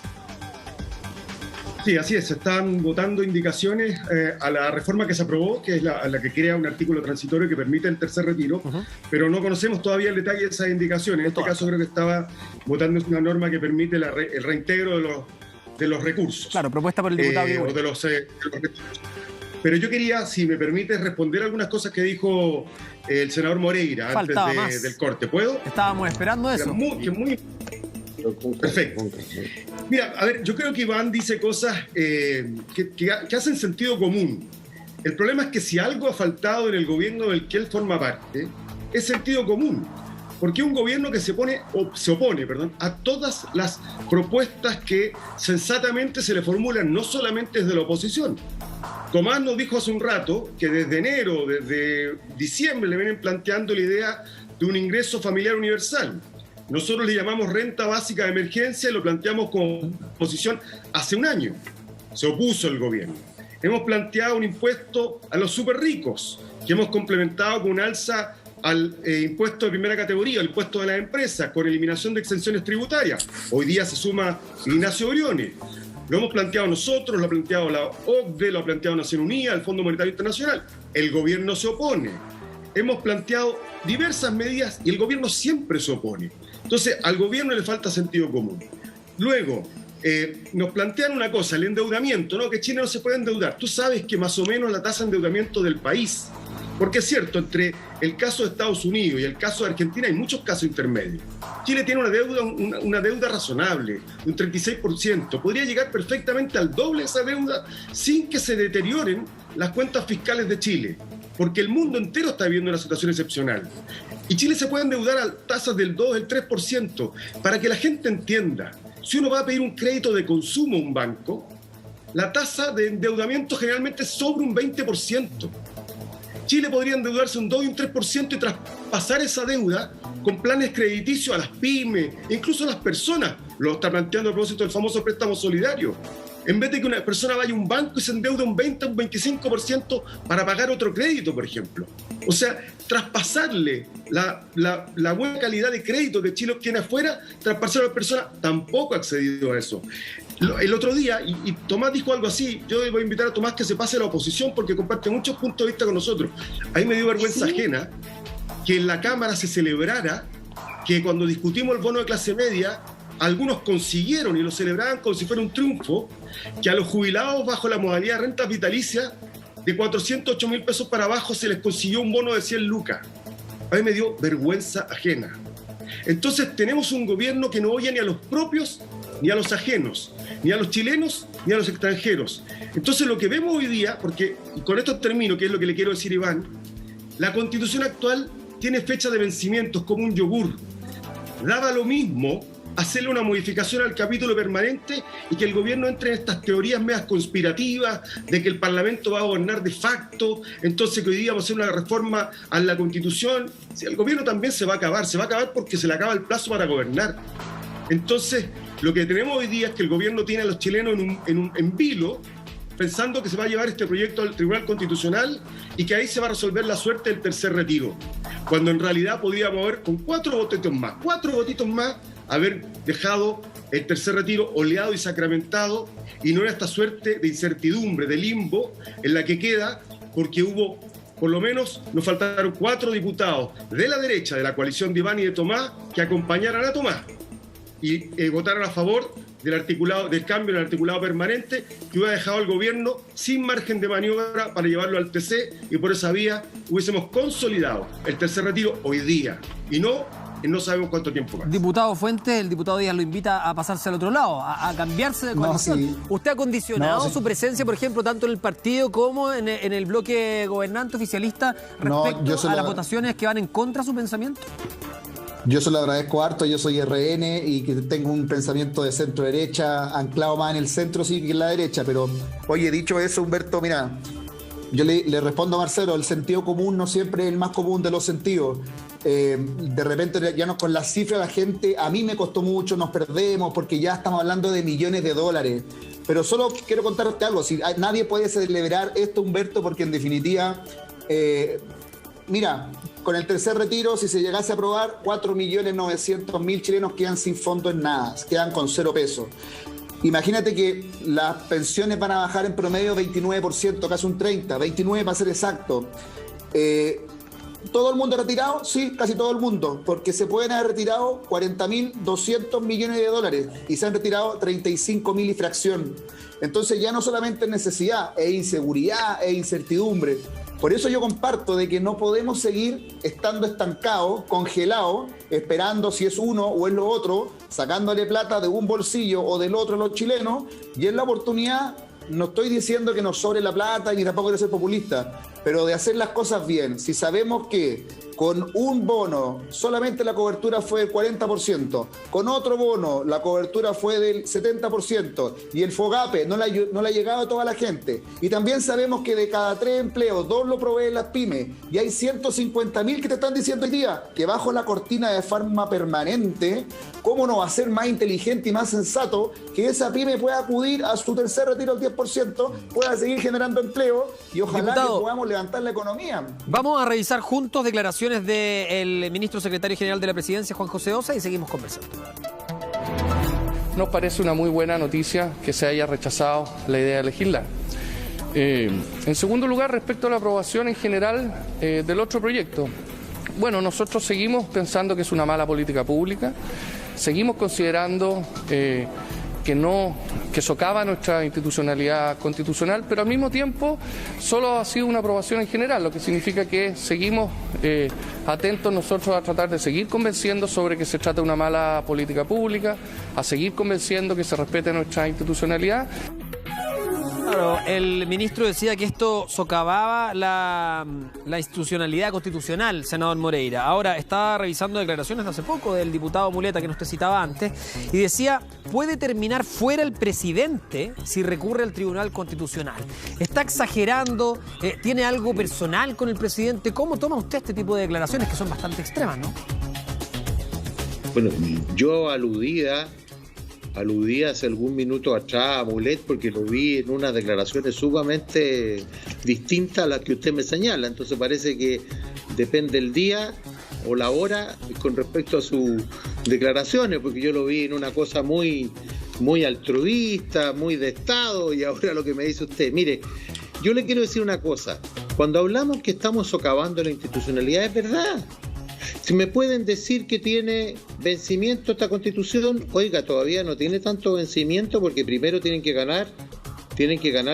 Sí, así es. Se están votando indicaciones a la reforma que se aprobó, que es la que crea un artículo transitorio que permite el tercer retiro, pero no conocemos todavía el detalle de esas indicaciones. En este caso creo que estaba votando una norma que permite el reintegro de los recursos. Claro, propuesta por el diputado. Pero yo quería, si me permite, responder algunas cosas que dijo el senador Moreira antes del corte. ¿Puedo? Estábamos esperando eso. Perfecto. Mira, a ver, yo creo que Iván dice cosas que hacen sentido común. El problema es que si algo ha faltado en el gobierno del que él forma parte, es sentido común. Porque un gobierno que se opone a todas las propuestas que sensatamente se le formulan, no solamente desde la oposición. Tomás nos dijo hace un rato que desde enero, desde diciembre, le vienen planteando la idea de un ingreso familiar universal. Nosotros le llamamos renta básica de emergencia y lo planteamos como posición hace un año. Se opuso el gobierno. Hemos planteado un impuesto a los súper ricos, que hemos complementado con un alza al impuesto de primera categoría, el impuesto de las empresas, con eliminación de exenciones tributarias. Hoy día se suma Ignacio Briones. Lo hemos planteado nosotros, lo ha planteado la OCDE, lo ha planteado Naciones Unidas, el Fondo Monetario Internacional. El gobierno se opone. hemos planteado diversas medidas y el gobierno siempre se opone. Entonces, al gobierno le falta sentido común. Luego, nos plantean una cosa, el endeudamiento, ¿no? Que Chile no se puede endeudar. Tú sabes que más o menos la tasa de endeudamiento del país, porque es cierto, entre el caso de Estados Unidos y el caso de Argentina hay muchos casos intermedios. Chile tiene una deuda razonable, un 36%. Podría llegar perfectamente al doble de esa deuda sin que se deterioren las cuentas fiscales de Chile, porque el mundo entero está viviendo una situación excepcional. Y Chile se puede endeudar a tasas del 2, del 3%, para que la gente entienda. Si uno va a pedir un crédito de consumo a un banco, la tasa de endeudamiento generalmente es sobre un 20%. Chile podría endeudarse un 2 y un 3% y traspasar esa deuda con planes crediticios a las pymes, incluso a las personas. Lo está planteando a propósito del famoso préstamo solidario. En vez de que una persona vaya a un banco y se endeude un 20 o un 25% para pagar otro crédito, por ejemplo. O sea, traspasarle la buena calidad de crédito que Chile obtiene afuera, traspasarlo a la persona, tampoco ha accedido a eso. El otro día, y Tomás dijo algo así, yo voy a invitar a Tomás que se pase a la oposición porque comparte muchos puntos de vista con nosotros. A mí me dio vergüenza ajena que en la Cámara se celebrara que cuando discutimos el bono de clase media, algunos consiguieron y lo celebraban como si fuera un triunfo, que a los jubilados bajo la modalidad de renta vitalicia de 408.000 pesos para abajo se les consiguió un bono de 100 lucas. A mí me dio vergüenza ajena. Entonces tenemos un gobierno que no oye ni a los propios ni a los ajenos, ni a los chilenos ni a los extranjeros. Entonces lo que vemos hoy día, porque y con esto termino, que es lo que le quiero decir a Iván, la Constitución actual tiene fecha de vencimientos como un yogur. Daba lo mismo hacerle una modificación al capítulo permanente y que el gobierno entre en estas teorías medias conspirativas de que el Parlamento va a gobernar de facto, entonces que hoy día vamos a hacer una reforma a la Constitución. Si el gobierno también se va a acabar porque se le acaba el plazo para gobernar. Entonces, lo que tenemos hoy día es que el gobierno tiene a los chilenos en vilo, pensando que se va a llevar este proyecto al Tribunal Constitucional y que ahí se va a resolver la suerte del tercer retiro, cuando en realidad podíamos haber con cuatro votitos más, haber dejado el tercer retiro oleado y sacramentado y no era esta suerte de incertidumbre, de limbo en la que queda, porque hubo, por lo menos nos faltaron 4 diputados de la derecha, de la coalición de Iván y de Tomás, que acompañaran a Tomás y votaron a favor del cambio en el articulado permanente que hubiera dejado al gobierno sin margen de maniobra para llevarlo al TC, y por esa vía hubiésemos consolidado el tercer retiro hoy día y no sabemos cuánto tiempo más. Diputado Fuentes, el diputado Díaz lo invita a pasarse al otro lado, a cambiarse de coalición. Sí. ¿Usted ha condicionado su presencia, por ejemplo, tanto en el partido como en el bloque gobernante oficialista respecto a las votaciones que van en contra de su pensamiento? Yo se lo agradezco harto, yo soy RN y que tengo un pensamiento de centro-derecha, anclado más en el centro sí que en la derecha, pero oye, dicho eso, Humberto, mira, yo le respondo a Marcelo, el sentido común no siempre es el más común de los sentidos. De repente ya no, con las cifras la gente, a mí me costó mucho, nos perdemos porque ya estamos hablando de millones de dólares. Pero solo quiero contarte algo, si nadie puede celebrar esto, Humberto, porque en definitiva, mira, con el tercer retiro, si se llegase a aprobar, 4.900.000 chilenos quedan sin fondo en nada, quedan con 0 pesos. Imagínate que las pensiones van a bajar en promedio 29%, casi un 30%, 29% para ser exacto. ¿Todo el mundo retirado? Sí, casi todo el mundo, porque se pueden haber retirado 40.200 millones de dólares y se han retirado 35.000 y fracción. Entonces ya no solamente es necesidad, es inseguridad, es incertidumbre. Por eso yo comparto de que no podemos seguir estando estancados, congelados, esperando si es uno o es lo otro, sacándole plata de un bolsillo o del otro a los chilenos, y en la oportunidad, no estoy diciendo que nos sobre la plata ni tampoco quiero ser populista, pero de hacer las cosas bien. Si sabemos que con un bono solamente la cobertura fue del 40%, con otro bono la cobertura fue del 70% y el FOGAPE no le ha llegado a toda la gente, y también sabemos que de cada 3 empleos, 2 lo proveen las pymes, y hay 150.000 que te están diciendo hoy día que bajo la cortina de forma permanente, ¿cómo no va a ser más inteligente y más sensato que esa pyme pueda acudir a su tercer retiro al 10%, pueda seguir generando empleo y ojalá que podamos levantar la economía? Vamos a revisar juntos declaraciones del ministro secretario general de la Presidencia, Juan José Ossa, y seguimos conversando. Nos parece una muy buena noticia que se haya rechazado la idea de legislar. En segundo lugar, respecto a la aprobación en general del otro proyecto. Bueno, nosotros seguimos pensando que es una mala política pública, seguimos considerando que socava nuestra institucionalidad constitucional, pero al mismo tiempo solo ha sido una aprobación en general, lo que significa que seguimos atentos nosotros a tratar de seguir convenciendo sobre que se trata de una mala política pública, a seguir convenciendo que se respete nuestra institucionalidad. Claro, el ministro decía que esto socavaba la institucionalidad constitucional, senador Moreira. Ahora, estaba revisando declaraciones de hace poco del diputado Muleta, que no te citaba antes, y decía, puede terminar fuera el presidente si recurre al Tribunal Constitucional. ¿Está exagerando? ¿Tiene algo personal con el presidente? ¿Cómo toma usted este tipo de declaraciones que son bastante extremas, no? Bueno, yo aludía hace algún minuto atrás a Mulet porque lo vi en unas declaraciones sumamente distintas a las que usted me señala. Entonces parece que depende el día o la hora con respecto a sus declaraciones, porque yo lo vi en una cosa muy altruista, muy de Estado, y ahora lo que me dice usted. Mire, yo le quiero decir una cosa. Cuando hablamos que estamos socavando la institucionalidad, es verdad. Si me pueden decir que tiene vencimiento esta Constitución, oiga, todavía no tiene tanto vencimiento porque primero tienen que ganar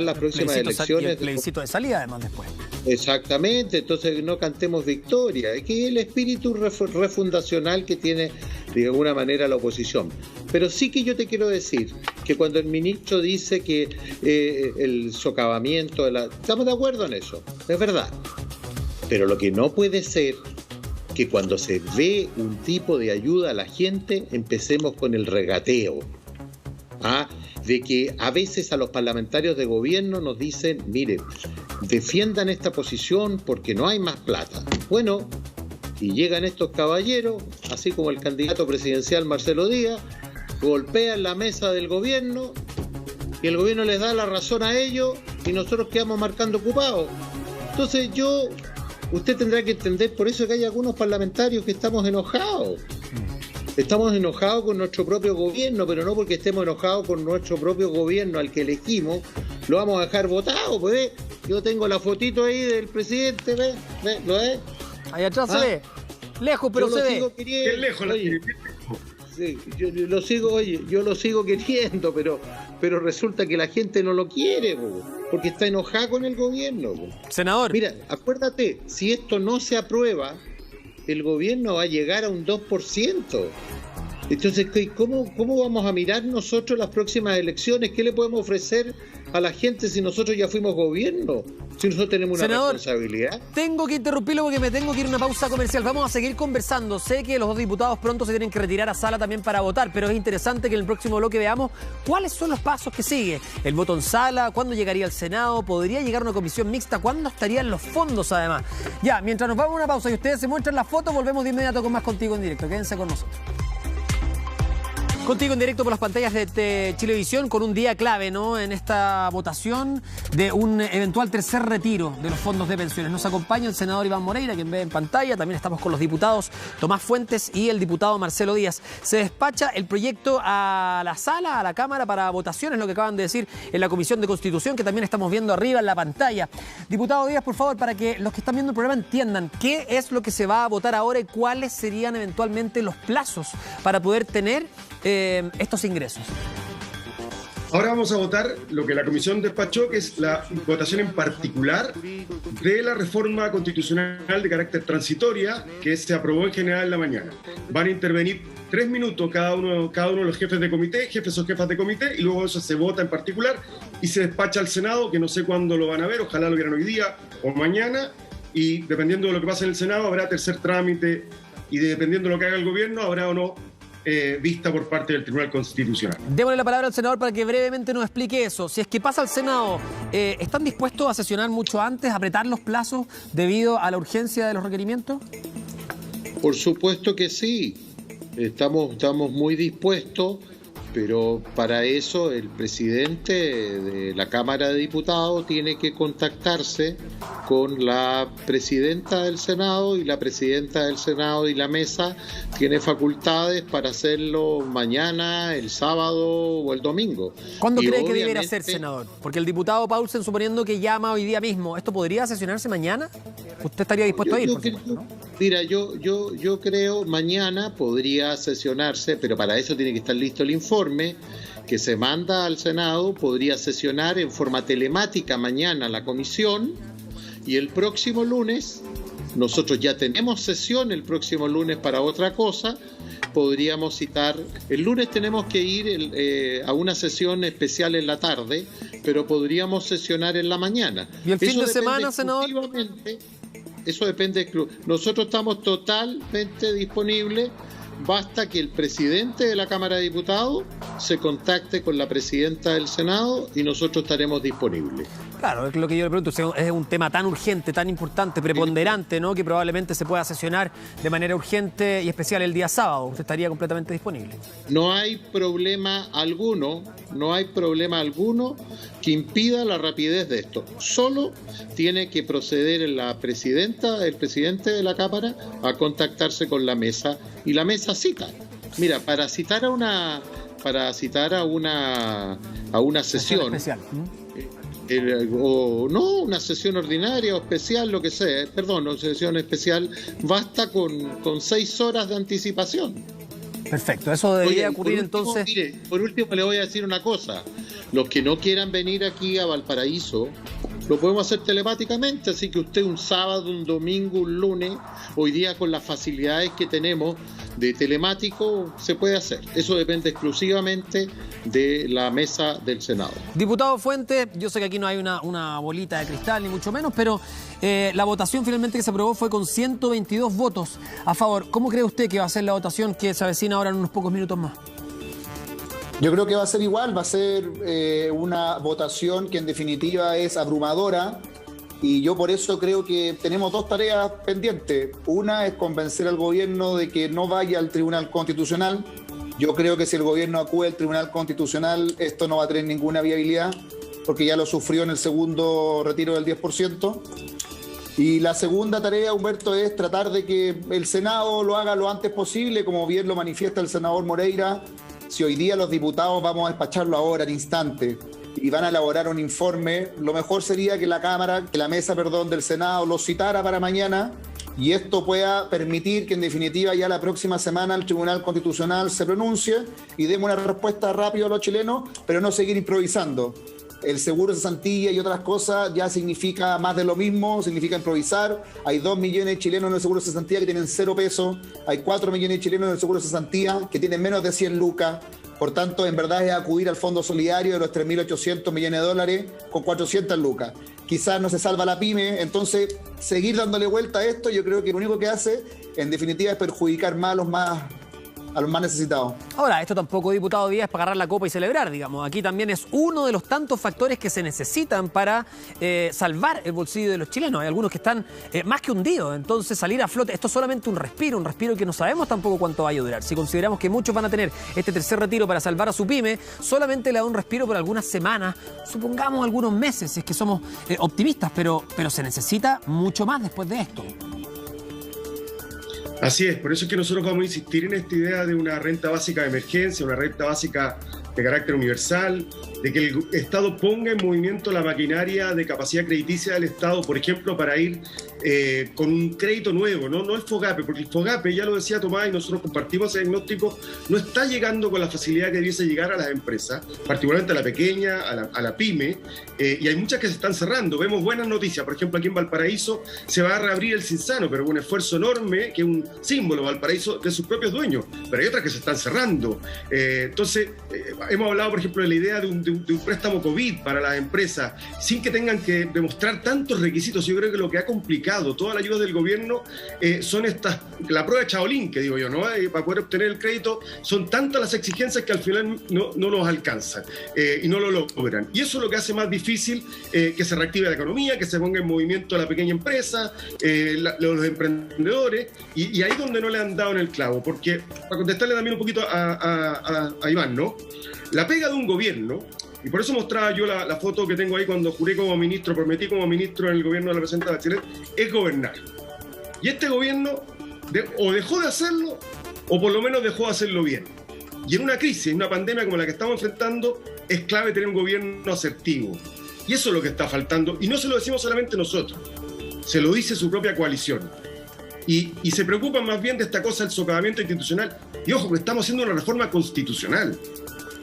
las próximas elecciones. El plebiscito de salida, además, después. Exactamente, entonces no cantemos victoria. Es que es el espíritu refundacional que tiene de alguna manera la oposición. Pero sí que yo te quiero decir que cuando el ministro dice que el socavamiento estamos de acuerdo en eso, es verdad. Pero lo que no puede ser que cuando se ve un tipo de ayuda a la gente, empecemos con el regateo. De que a veces a los parlamentarios de gobierno nos dicen, miren, defiendan esta posición porque no hay más plata. Bueno, y llegan estos caballeros, así como el candidato presidencial Marcelo Díaz, golpean la mesa del gobierno y el gobierno les da la razón a ellos y nosotros quedamos marcando ocupados. Entonces usted tendrá que entender, por eso que hay algunos parlamentarios que estamos enojados. Estamos enojados con nuestro propio gobierno, pero no porque estemos enojados con nuestro propio gobierno al que elegimos, lo vamos a dejar votado, pues. Yo tengo la fotito ahí del presidente, ¿ves? ¿Lo ves? Ahí atrás se ve. Lejos, pero se ve. Qué lejos, sí, yo lo sigo queriendo, pero resulta que la gente no lo quiere, porque está enojada con el gobierno. Senador. Mira, acuérdate, si esto no se aprueba, el gobierno va a llegar a un 2%. Entonces, ¿cómo vamos a mirar nosotros las próximas elecciones? ¿Qué le podemos ofrecer a la gente si nosotros ya fuimos gobierno? Si nosotros tenemos una responsabilidad. Tengo que interrumpirlo porque me tengo que ir a una pausa comercial. Vamos a seguir conversando. Sé que los dos diputados pronto se tienen que retirar a sala también para votar, pero es interesante que en el próximo bloque veamos cuáles son los pasos que sigue. El voto en sala, cuándo llegaría al Senado, podría llegar a una comisión mixta, cuándo estarían los fondos además. Ya, mientras nos vamos a una pausa y ustedes se muestran las fotos, volvemos de inmediato con más Contigo en Directo. Quédense con nosotros. Contigo en directo por las pantallas de Chilevisión con un día clave, ¿no? En esta votación de un eventual tercer retiro de los fondos de pensiones. Nos acompaña el senador Iván Moreira, quien ve en pantalla. También estamos con los diputados Tomás Fuentes y el diputado Marcelo Díaz. Se despacha el proyecto a la sala, a la Cámara, para votación, es lo que acaban de decir en la Comisión de Constitución, que también estamos viendo arriba en la pantalla. Diputado Díaz, por favor, para que los que están viendo el programa entiendan qué es lo que se va a votar ahora y cuáles serían eventualmente los plazos para poder tener estos ingresos. Ahora vamos a votar lo que la Comisión despachó, que es la votación en particular de la reforma constitucional de carácter transitoria que se aprobó en general en la mañana. Van a intervenir 3 minutos cada uno de los jefes de comité, jefes o jefas de comité, y luego eso se vota en particular y se despacha al Senado, que no sé cuándo lo van a ver, ojalá lo vieran hoy día o mañana, y dependiendo de lo que pase en el Senado habrá tercer trámite, y dependiendo de lo que haga el gobierno habrá o no vista por parte del Tribunal Constitucional. Démosle la palabra al senador para que brevemente nos explique eso. Si es que pasa al Senado, ¿están dispuestos a sesionar mucho antes, a apretar los plazos debido a la urgencia de los requerimientos? Por supuesto que sí. Estamos muy dispuestos, pero para eso el presidente de la Cámara de Diputados tiene que contactarse con la presidenta del Senado, y la presidenta del Senado y la mesa tiene facultades para hacerlo mañana, el sábado o el domingo. ¿Cuándo cree que debería ser, senador? Porque el diputado Paulsen, suponiendo que llama hoy día mismo, ¿esto podría sesionarse mañana? ¿Usted estaría dispuesto a ir, por supuesto, ¿no? Mira, yo creo mañana podría sesionarse, pero para eso tiene que estar listo el informe que se manda al Senado. Podría sesionar en forma telemática mañana la comisión, y el próximo lunes, nosotros ya tenemos sesión el próximo lunes para otra cosa, podríamos citar, el lunes tenemos que ir a una sesión especial en la tarde, pero podríamos sesionar en la mañana. ¿Y el fin de semana, senador? Eso depende. Nosotros estamos totalmente disponibles. Basta que el presidente de la Cámara de Diputados se contacte con la presidenta del Senado y nosotros estaremos disponibles. Claro, es lo que yo le pregunto. Es un tema tan urgente, tan importante, preponderante, ¿no?, que probablemente se pueda sesionar de manera urgente y especial el día sábado. Usted estaría completamente disponible. No hay problema alguno que impida la rapidez de esto. Solo tiene que proceder el presidente de la Cámara a contactarse con la mesa, y la mesa cita. Mira, para citar a una sesión especial. O no, una sesión ordinaria o especial, lo que sea, una sesión especial, basta con 6 horas de anticipación. Perfecto, eso debería ocurrir entonces. Mire, por último le voy a decir una cosa: los que no quieran venir aquí a Valparaíso, lo podemos hacer telemáticamente, así que usted un sábado, un domingo, un lunes, hoy día con las facilidades que tenemos de telemático, se puede hacer. Eso depende exclusivamente de la mesa del Senado. Diputado Fuentes, yo sé que aquí no hay una bolita de cristal, ni mucho menos, pero la votación finalmente que se aprobó fue con 122 votos a favor. ¿Cómo cree usted que va a ser la votación que se avecina ahora en unos pocos minutos más? Yo creo que va a ser igual, va a ser una votación que en definitiva es abrumadora, y yo por eso creo que tenemos 2 tareas pendientes. Una es convencer al gobierno de que no vaya al Tribunal Constitucional. Yo creo que si el gobierno acude al Tribunal Constitucional, esto no va a tener ninguna viabilidad, porque ya lo sufrió en el segundo retiro del 10%. Y la segunda tarea, Humberto, es tratar de que el Senado lo haga lo antes posible, como bien lo manifiesta el senador Moreira. Si hoy día los diputados vamos a despacharlo ahora, al instante, y van a elaborar un informe, lo mejor sería que la mesa del Senado lo citara para mañana, y esto pueda permitir que en definitiva ya la próxima semana el Tribunal Constitucional se pronuncie y demos una respuesta rápida a los chilenos, pero no seguir improvisando. El seguro de cesantía y otras cosas ya significa más de lo mismo, significa improvisar. Hay 2 millones de chilenos en el seguro de cesantía que tienen 0 pesos, hay 4 millones de chilenos en el seguro de cesantía que tienen menos de 100 lucas. Por tanto, en verdad es acudir al Fondo Solidario de los 3.800 millones de dólares con 400 lucas. Quizás no se salva la pyme, entonces seguir dándole vuelta a esto, yo creo que lo único que hace, en definitiva, es perjudicar más a los más necesitados. Ahora, esto tampoco, diputado Díaz, es para agarrar la copa y celebrar, digamos. Aquí también es uno de los tantos factores que se necesitan para salvar el bolsillo de los chilenos. Hay algunos que están más que hundidos, entonces salir a flote, esto es solamente un respiro que no sabemos tampoco cuánto vaya a durar. Si consideramos que muchos van a tener este tercer retiro para salvar a su pyme, solamente le da un respiro por algunas semanas, supongamos algunos meses, si es que somos optimistas, pero se necesita mucho más después de esto. Así es, por eso es que nosotros vamos a insistir en esta idea de una renta básica de emergencia, una renta básica de carácter universal, de que el Estado ponga en movimiento la maquinaria de capacidad crediticia del Estado, por ejemplo, para ir con un crédito nuevo, no el FOGAPE, porque el FOGAPE, ya lo decía Tomás y nosotros compartimos ese diagnóstico, no está llegando con la facilidad que debiese llegar a las empresas, particularmente a la pequeña, a la pyme, y hay muchas que se están cerrando. Vemos buenas noticias, por ejemplo, aquí en Valparaíso se va a reabrir el Cinzano, pero con un esfuerzo enorme, que es un símbolo Valparaíso de sus propios dueños, pero hay otras que se están cerrando. Entonces, hemos hablado, por ejemplo, de la idea de un préstamo COVID para las empresas, sin que tengan que demostrar tantos requisitos. Yo creo que lo que ha complicado toda la ayuda del gobierno son la prueba de Chaolín, que digo yo, ¿no? Para poder obtener el crédito, son tantas las exigencias que al final no los alcanzan y no lo logran. Y eso es lo que hace más difícil que se reactive la economía, que se ponga en movimiento la pequeña empresa, los emprendedores, y ahí es donde no le han dado en el clavo, porque, para contestarle también un poquito a Iván, ¿no? La pega de un gobierno y por eso mostraba yo la foto que tengo ahí cuando juré como ministro, prometí como ministro en el gobierno de la presidenta Bachelet, es gobernar. Y este gobierno o dejó de hacerlo, o por lo menos dejó de hacerlo bien. Y en una crisis, en una pandemia como la que estamos enfrentando, es clave tener un gobierno asertivo. Y eso es lo que está faltando. Y no se lo decimos solamente nosotros, se lo dice su propia coalición. Y se preocupan más bien de esta cosa del socavamiento institucional. Y ojo, que estamos haciendo una reforma constitucional.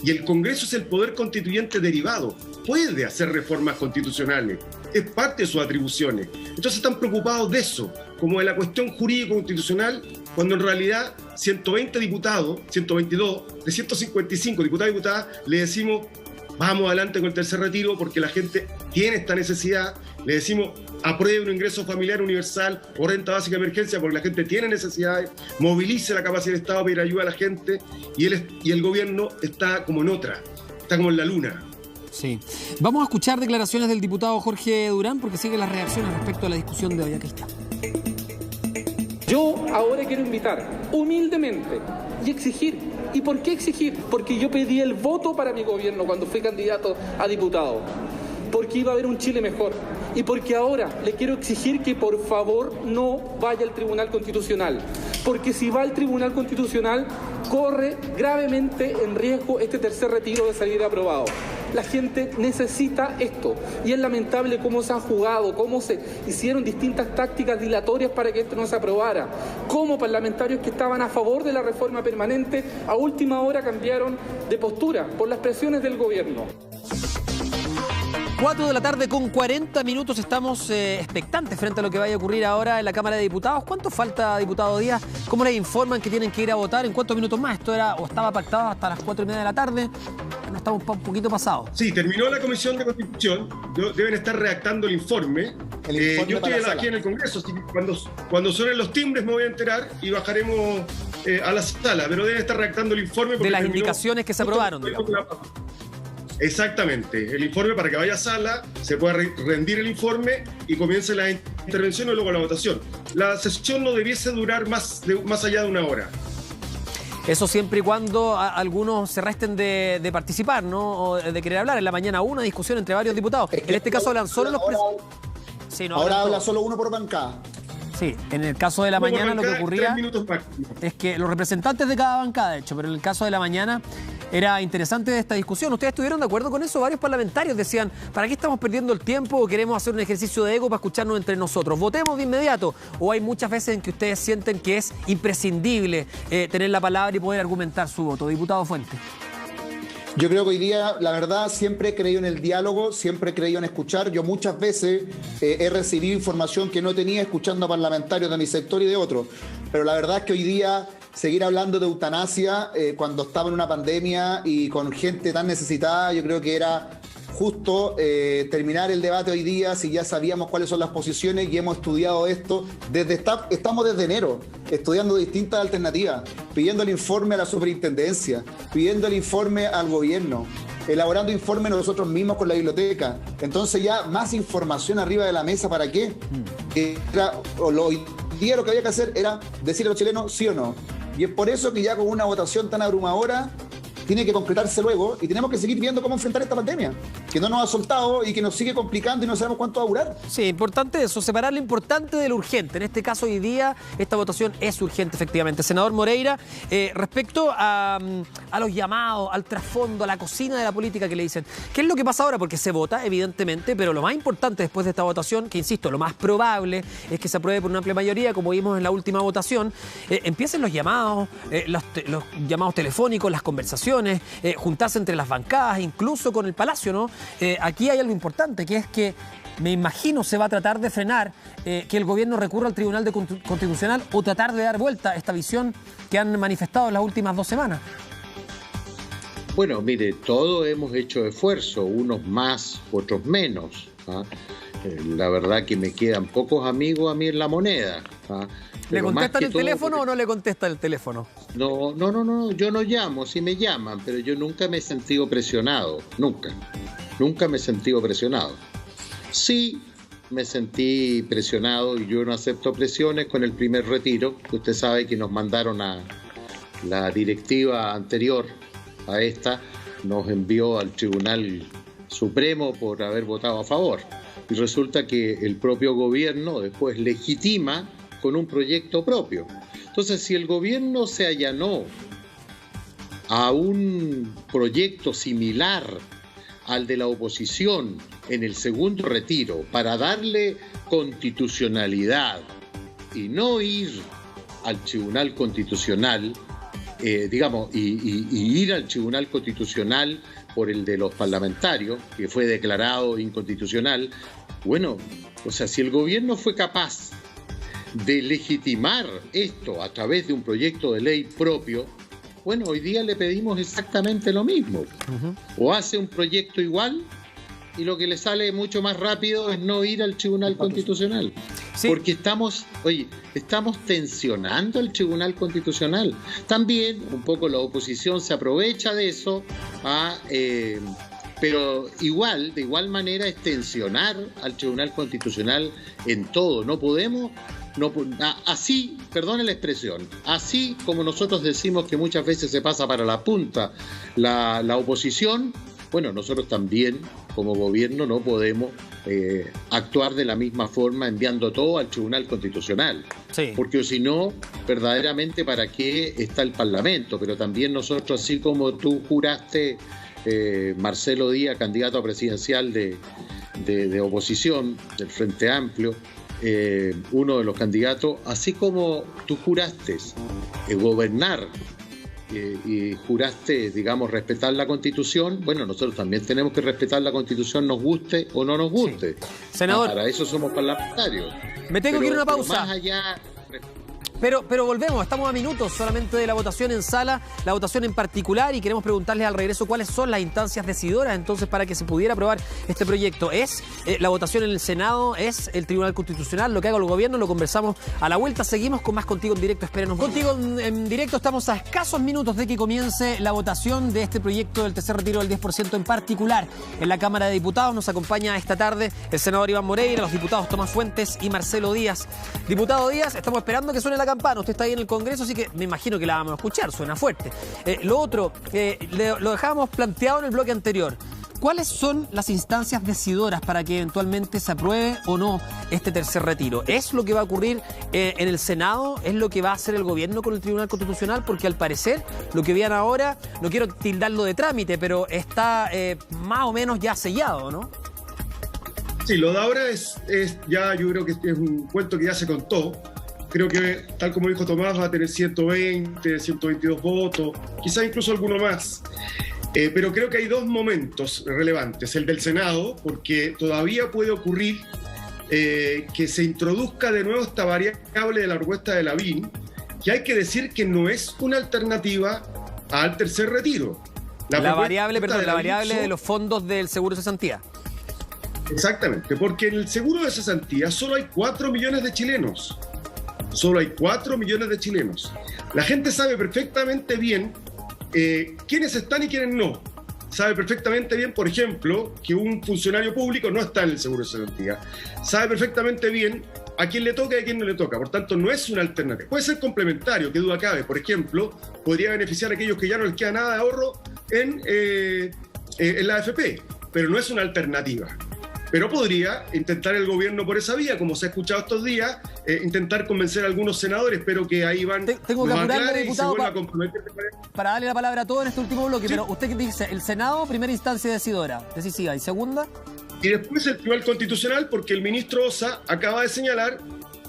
Y el Congreso es el poder constituyente derivado. Puede hacer reformas constitucionales. Es parte de sus atribuciones. Entonces están preocupados de eso, como de la cuestión jurídico-constitucional, cuando en realidad 120 diputados, 122, de 155 diputados y diputadas, le decimos, vamos adelante con el tercer retiro porque la gente tiene esta necesidad. Le decimos, apruebe un ingreso familiar universal o renta básica de emergencia porque la gente tiene necesidades, movilice la capacidad del Estado para pedir ayuda a la gente, y el gobierno está como en otra, está como en la luna. Sí. Vamos a escuchar declaraciones del diputado Jorge Durán porque siguen las reacciones respecto a la discusión de hoy. Aquí está. Yo ahora quiero invitar humildemente y exigir. ¿Y por qué exigir? Porque yo pedí el voto para mi gobierno cuando fui candidato a diputado. Porque iba a haber un Chile mejor. Y porque ahora le quiero exigir que por favor no vaya al Tribunal Constitucional. Porque si va al Tribunal Constitucional, corre gravemente en riesgo este tercer retiro de salir aprobado. La gente necesita esto. Y es lamentable cómo se han jugado, cómo se hicieron distintas tácticas dilatorias para que esto no se aprobara. Cómo parlamentarios que estaban a favor de la reforma permanente a última hora cambiaron de postura por las presiones del gobierno. 4 de la tarde con 40 minutos, estamos expectantes frente a lo que vaya a ocurrir ahora en la Cámara de Diputados. ¿Cuánto falta, diputado Díaz? ¿Cómo les informan que tienen que ir a votar? ¿En cuántos minutos más? Esto era o estaba pactado hasta las 4:30 de la tarde. No, estamos un poquito pasados. Sí, terminó la Comisión de Constitución. Deben estar redactando el informe. Yo estoy aquí en el Congreso, así que cuando suenen los timbres me voy a enterar y bajaremos a la sala. Pero deben estar redactando el informe. De las indicaciones que se aprobaron, digamos. Exactamente, el informe para que vaya a sala, se pueda rendir el informe y comience la intervención y luego la votación. La sesión no debiese durar más allá de una hora. Eso siempre y cuando algunos se resten de participar, ¿no? O de querer hablar. En la mañana una discusión entre varios diputados. En este caso hablan solo los presidentes. Sí, no, ahora habla solo uno por bancada. Sí, en el caso de la mañana lo que ocurría es que los representantes de cada bancada, de hecho, pero en el caso de la mañana era interesante esta discusión. ¿Ustedes estuvieron de acuerdo con eso? Varios parlamentarios decían, ¿para qué estamos perdiendo el tiempo o queremos hacer un ejercicio de ego para escucharnos entre nosotros? ¿Votemos de inmediato? ¿O hay muchas veces en que ustedes sienten que es imprescindible tener la palabra y poder argumentar su voto? Diputado Fuentes. Yo creo que hoy día, la verdad, siempre he creído en el diálogo, siempre he creído en escuchar. Yo muchas veces he recibido información que no tenía escuchando a parlamentarios de mi sector y de otros. Pero la verdad es que hoy día seguir hablando de eutanasia cuando estaba en una pandemia y con gente tan necesitada, yo creo que era justo terminar el debate hoy día, si ya sabíamos cuáles son las posiciones y hemos estudiado esto. Estamos desde enero estudiando distintas alternativas, pidiendo el informe a la superintendencia, pidiendo el informe al gobierno, elaborando informes nosotros mismos con la biblioteca. Entonces ya más información arriba de la mesa, ¿para qué? Hoy día lo que había que hacer era decirle a los chilenos sí o no. Y es por eso que ya con una votación tan abrumadora tiene que concretarse luego y tenemos que seguir viendo cómo enfrentar esta pandemia, que no nos ha soltado y que nos sigue complicando y no sabemos cuánto va a durar. Sí, importante eso, separar lo importante de lo urgente. En este caso, hoy día, esta votación es urgente, efectivamente. Senador Moreira, respecto a los llamados, al trasfondo, a la cocina de la política que le dicen, ¿qué es lo que pasa ahora? Porque se vota, evidentemente, pero lo más importante después de esta votación, que insisto, lo más probable es que se apruebe por una amplia mayoría, como vimos en la última votación, empiecen los llamados, los llamados telefónicos, las conversaciones, juntarse entre las bancadas, incluso con el Palacio, ¿no? Aquí hay algo importante, que es que me imagino se va a tratar de frenar que el gobierno recurra al Tribunal Constitucional o tratar de dar vuelta a esta visión que han manifestado en las últimas 2 semanas. Bueno, mire, todos hemos hecho esfuerzo, unos más, otros menos. La verdad que me quedan pocos amigos a mí en La Moneda. ¿Le contestan el teléfono o no le contesta el teléfono? No, yo no llamo, sí me llaman, pero yo nunca me he sentido presionado, nunca me he sentido presionado. Sí me sentí presionado y yo no acepto presiones con el primer retiro, que usted sabe que nos mandaron a la directiva anterior a esta, nos envió al Tribunal Supremo por haber votado a favor. Y resulta que el propio gobierno después legitima con un proyecto propio. Entonces, si el gobierno se allanó a un proyecto similar al de la oposición en el segundo retiro para darle constitucionalidad y no ir al Tribunal Constitucional, y ir al Tribunal Constitucional por el de los parlamentarios, que fue declarado inconstitucional. Bueno, o sea, si el gobierno fue capaz de legitimar esto a través de un proyecto de ley propio, bueno, hoy día le pedimos exactamente lo mismo. O hace un proyecto igual y lo que le sale mucho más rápido es no ir al Tribunal Constitucional. Sí. Porque estamos tensionando el Tribunal Constitucional. También un poco la oposición se aprovecha de eso, pero de igual manera es tensionar al Tribunal Constitucional en todo. No podemos, así, perdone la expresión, así como nosotros decimos que muchas veces se pasa para la punta la oposición, bueno, nosotros también como gobierno no podemos actuar de la misma forma enviando todo al Tribunal Constitucional. Sí. Porque si no, verdaderamente, ¿para qué está el Parlamento? Pero también nosotros, así como tú juraste, Marcelo Díaz, candidato a presidencial de oposición del Frente Amplio, uno de los candidatos, así como tú juraste gobernar y juraste, digamos, respetar la Constitución, bueno, nosotros también tenemos que respetar la Constitución, nos guste o no nos guste. Sí. Senador, para eso somos parlamentarios. Me tengo que ir a una pausa. Más allá... Pero volvemos, estamos a minutos solamente de la votación en sala, la votación en particular, y queremos preguntarles al regreso cuáles son las instancias decidoras entonces para que se pudiera aprobar este proyecto. ¿Es la votación en el Senado? ¿Es el Tribunal Constitucional? Lo que haga el gobierno, lo conversamos a la vuelta. Seguimos con más Contigo en Directo. Espérenos. Contigo en Directo, estamos a escasos minutos de que comience la votación de este proyecto del tercer retiro del 10% en particular. En la Cámara de Diputados nos acompaña esta tarde el senador Iván Moreira, los diputados Tomás Fuentes y Marcelo Díaz. Diputado Díaz, estamos esperando que suene la campana. Usted está ahí en el Congreso, así que me imagino que la vamos a escuchar, suena fuerte. Lo otro, lo dejábamos planteado en el bloque anterior. ¿Cuáles son las instancias decidoras para que eventualmente se apruebe o no este tercer retiro? ¿Es lo que va a ocurrir en el Senado? ¿Es lo que va a hacer el gobierno con el Tribunal Constitucional? Porque al parecer, lo que vean ahora, no quiero tildarlo de trámite, pero está más o menos ya sellado, ¿no? Sí, lo de ahora es ya, yo creo que es un cuento que ya se contó. Creo que, tal como dijo Tomás, va a tener 120, 122 votos, quizás incluso alguno más. Pero creo que hay dos momentos relevantes. El del Senado, porque todavía puede ocurrir que se introduzca de nuevo esta variable de la propuesta de Lavín, que hay que decir que no es una alternativa al tercer retiro. La variable de los fondos del seguro de cesantía. Exactamente, porque en el seguro de cesantía solo hay 4 millones de chilenos. Solo hay 4 millones de chilenos. La gente sabe perfectamente bien quiénes están y quiénes no. Sabe perfectamente bien, por ejemplo, que un funcionario público no está en el seguro de cesantía. Sabe perfectamente bien a quién le toca y a quién no le toca. Por tanto, no es una alternativa. Puede ser complementario, qué duda cabe. Por ejemplo, podría beneficiar a aquellos que ya no les queda nada de ahorro en la AFP, pero no es una alternativa. Pero podría intentar el gobierno por esa vía, como se ha escuchado estos días, intentar convencer a algunos senadores, espero que ahí van. Tengo que apurarle, diputado, para darle la palabra a todos en este último bloque, sí. Pero usted qué dice, el Senado, primera instancia decisiva, ¿y segunda? Y después el Tribunal Constitucional, porque el ministro Osa acaba de señalar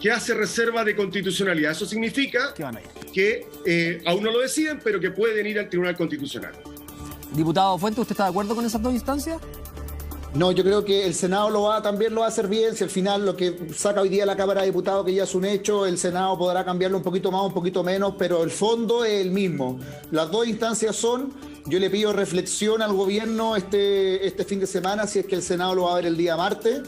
que hace reserva de constitucionalidad. Eso significa que aún no lo deciden, pero que pueden ir al Tribunal Constitucional. Diputado Fuentes, ¿usted está de acuerdo con esas dos instancias? No, yo creo que el Senado también lo va a hacer bien. Si al final lo que saca hoy día la Cámara de Diputados, que ya es un hecho, el Senado podrá cambiarlo un poquito más, un poquito menos, pero el fondo es el mismo. Las dos instancias son, yo le pido reflexión al gobierno este fin de semana, si es que el Senado lo va a ver el día martes,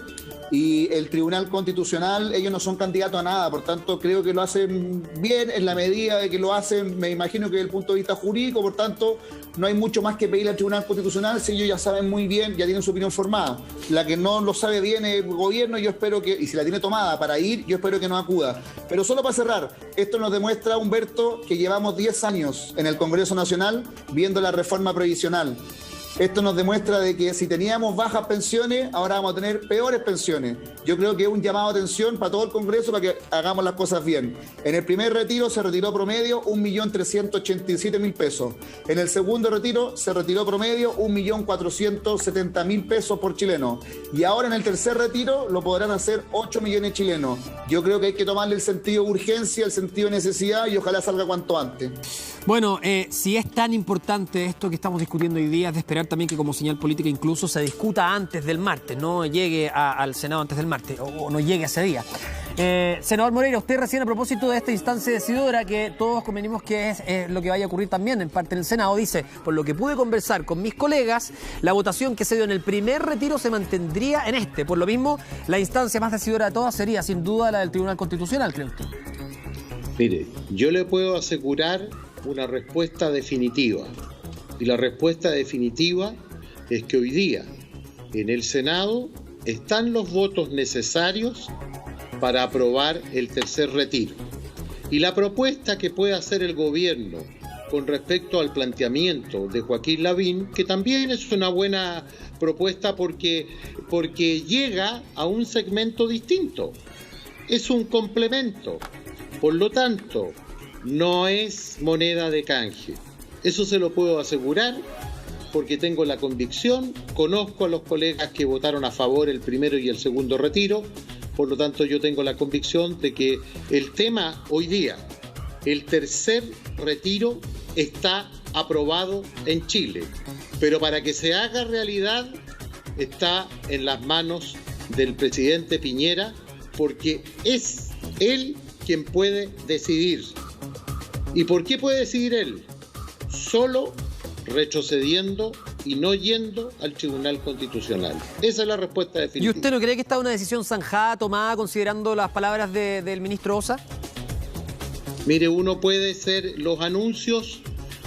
y el Tribunal Constitucional, ellos no son candidatos a nada, por tanto creo que lo hacen bien en la medida de que lo hacen, me imagino que desde el punto de vista jurídico, por tanto no hay mucho más que pedirle al Tribunal Constitucional si ellos ya saben muy bien, ya tienen su opinión formada. La que no lo sabe bien es el gobierno, yo espero que, y si la tiene tomada para ir, yo espero que no acuda. Pero solo para cerrar, esto nos demuestra, Humberto, que llevamos 10 años en el Congreso Nacional viendo la reforma previsional. Esto nos demuestra de que si teníamos bajas pensiones, ahora vamos a tener peores pensiones. Yo creo que es un llamado de atención para todo el Congreso para que hagamos las cosas bien. En el primer retiro se retiró promedio 1.387.000 pesos. En el segundo retiro se retiró promedio 1.470.000 pesos por chileno. Y ahora en el tercer retiro lo podrán hacer 8 millones de chilenos. Yo creo que hay que tomarle el sentido de urgencia, el sentido de necesidad y ojalá salga cuanto antes. Bueno, si es tan importante esto que estamos discutiendo hoy día, es de esperar también que como señal política incluso se discuta antes del martes, no llegue al Senado antes del martes, o no llegue ese día. Senador Moreira, usted recién a propósito de esta instancia decidora que todos convenimos que es lo que vaya a ocurrir también en parte en el Senado, dice, por lo que pude conversar con mis colegas, la votación que se dio en el primer retiro se mantendría en este. Por lo mismo, la instancia más decidora de todas sería sin duda la del Tribunal Constitucional, ¿cree usted? Mire, yo le puedo asegurar una respuesta definitiva. Y la respuesta definitiva es que hoy día en el Senado están los votos necesarios para aprobar el tercer retiro. Y la propuesta que puede hacer el gobierno con respecto al planteamiento de Joaquín Lavín, que también es una buena propuesta porque llega a un segmento distinto. Es un complemento. Por lo tanto, no es moneda de canje. Eso se lo puedo asegurar porque tengo la convicción, conozco a los colegas que votaron a favor el primero y el segundo retiro, por lo tanto yo tengo la convicción de que el tema hoy día, el tercer retiro, está aprobado en Chile. Pero para que se haga realidad está en las manos del presidente Piñera porque es él quien puede decidir. ¿Y por qué puede decidir él? Solo retrocediendo y no yendo al Tribunal Constitucional. Esa es la respuesta definitiva. ¿Y usted no cree que esta es una decisión zanjada, tomada considerando las palabras del ministro Ossa? Mire, uno puede hacer los anuncios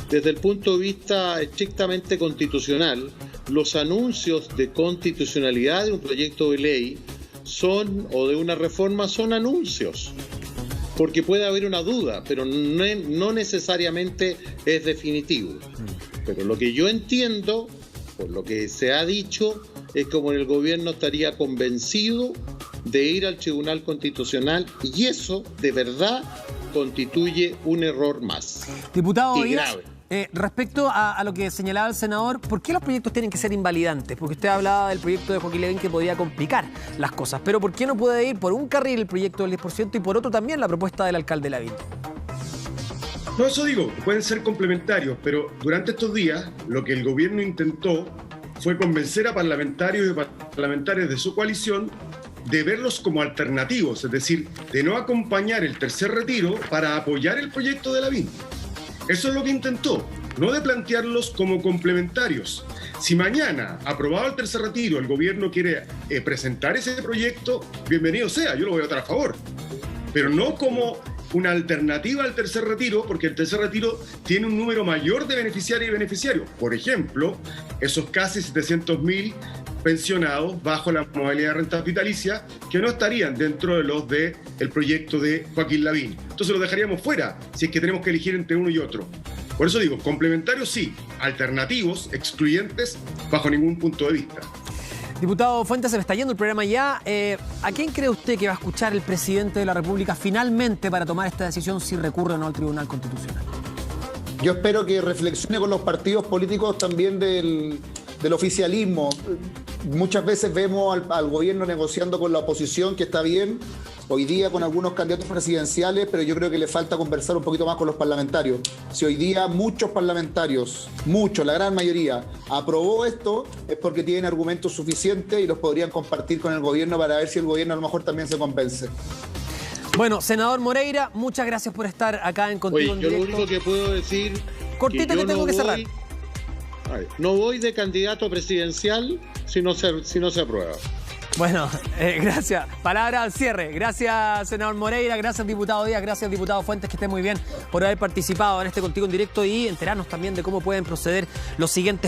desde el punto de vista estrictamente constitucional. Los anuncios de constitucionalidad de un proyecto de ley o de una reforma son anuncios. Porque puede haber una duda, pero no necesariamente es definitivo. Pero lo que yo entiendo, por lo que se ha dicho, es como el gobierno estaría convencido de ir al Tribunal Constitucional y eso, de verdad, constituye un error más. Diputado y grave. Respecto a lo que señalaba el senador, ¿por qué los proyectos tienen que ser invalidantes? Porque usted hablaba del proyecto de Joaquín Lavín que podía complicar las cosas, pero ¿por qué no puede ir por un carril el proyecto del 10% y por otro también la propuesta del alcalde Lavín? No, eso digo, pueden ser complementarios, pero durante estos días lo que el gobierno intentó fue convencer a parlamentarios y parlamentarias de su coalición de verlos como alternativos, es decir, de no acompañar el tercer retiro para apoyar el proyecto de Lavín. Eso es lo que intentó, no de plantearlos como complementarios. Si mañana, aprobado el tercer retiro, el gobierno quiere presentar ese proyecto, bienvenido sea, yo lo voy a votar a favor. Pero no como una alternativa al tercer retiro, porque el tercer retiro tiene un número mayor de beneficiarios y beneficiarios. Por ejemplo, esos casi 700.000 pensionados bajo la modalidad de renta vitalicia que no estarían dentro de los del proyecto de Joaquín Lavín. Entonces los dejaríamos fuera si es que tenemos que elegir entre uno y otro. Por eso digo, complementarios sí, alternativos, excluyentes, bajo ningún punto de vista. Diputado Fuentes, se me está yendo el programa ya. ¿A quién cree usted que va a escuchar el presidente de la República finalmente para tomar esta decisión si recurre o no al Tribunal Constitucional? Yo espero que reflexione con los partidos políticos también del oficialismo. Muchas veces vemos al gobierno negociando con la oposición, que está bien, hoy día con algunos candidatos presidenciales, pero yo creo que le falta conversar un poquito más con los parlamentarios. Si hoy día muchos parlamentarios, la gran mayoría, aprobó esto, es porque tienen argumentos suficientes y los podrían compartir con el gobierno para ver si el gobierno a lo mejor también se convence. Bueno, senador Moreira, muchas gracias por estar acá en Contigo en Directo. Yo lo único que puedo decir... Cortito que tengo que cerrar. No voy de candidato presidencial si no se aprueba. Bueno, gracias. Palabra al cierre. Gracias, senador Moreira. Gracias, diputado Díaz. Gracias, diputado Fuentes. Que esté muy bien por haber participado en este Contigo en Directo y enterarnos también de cómo pueden proceder los siguientes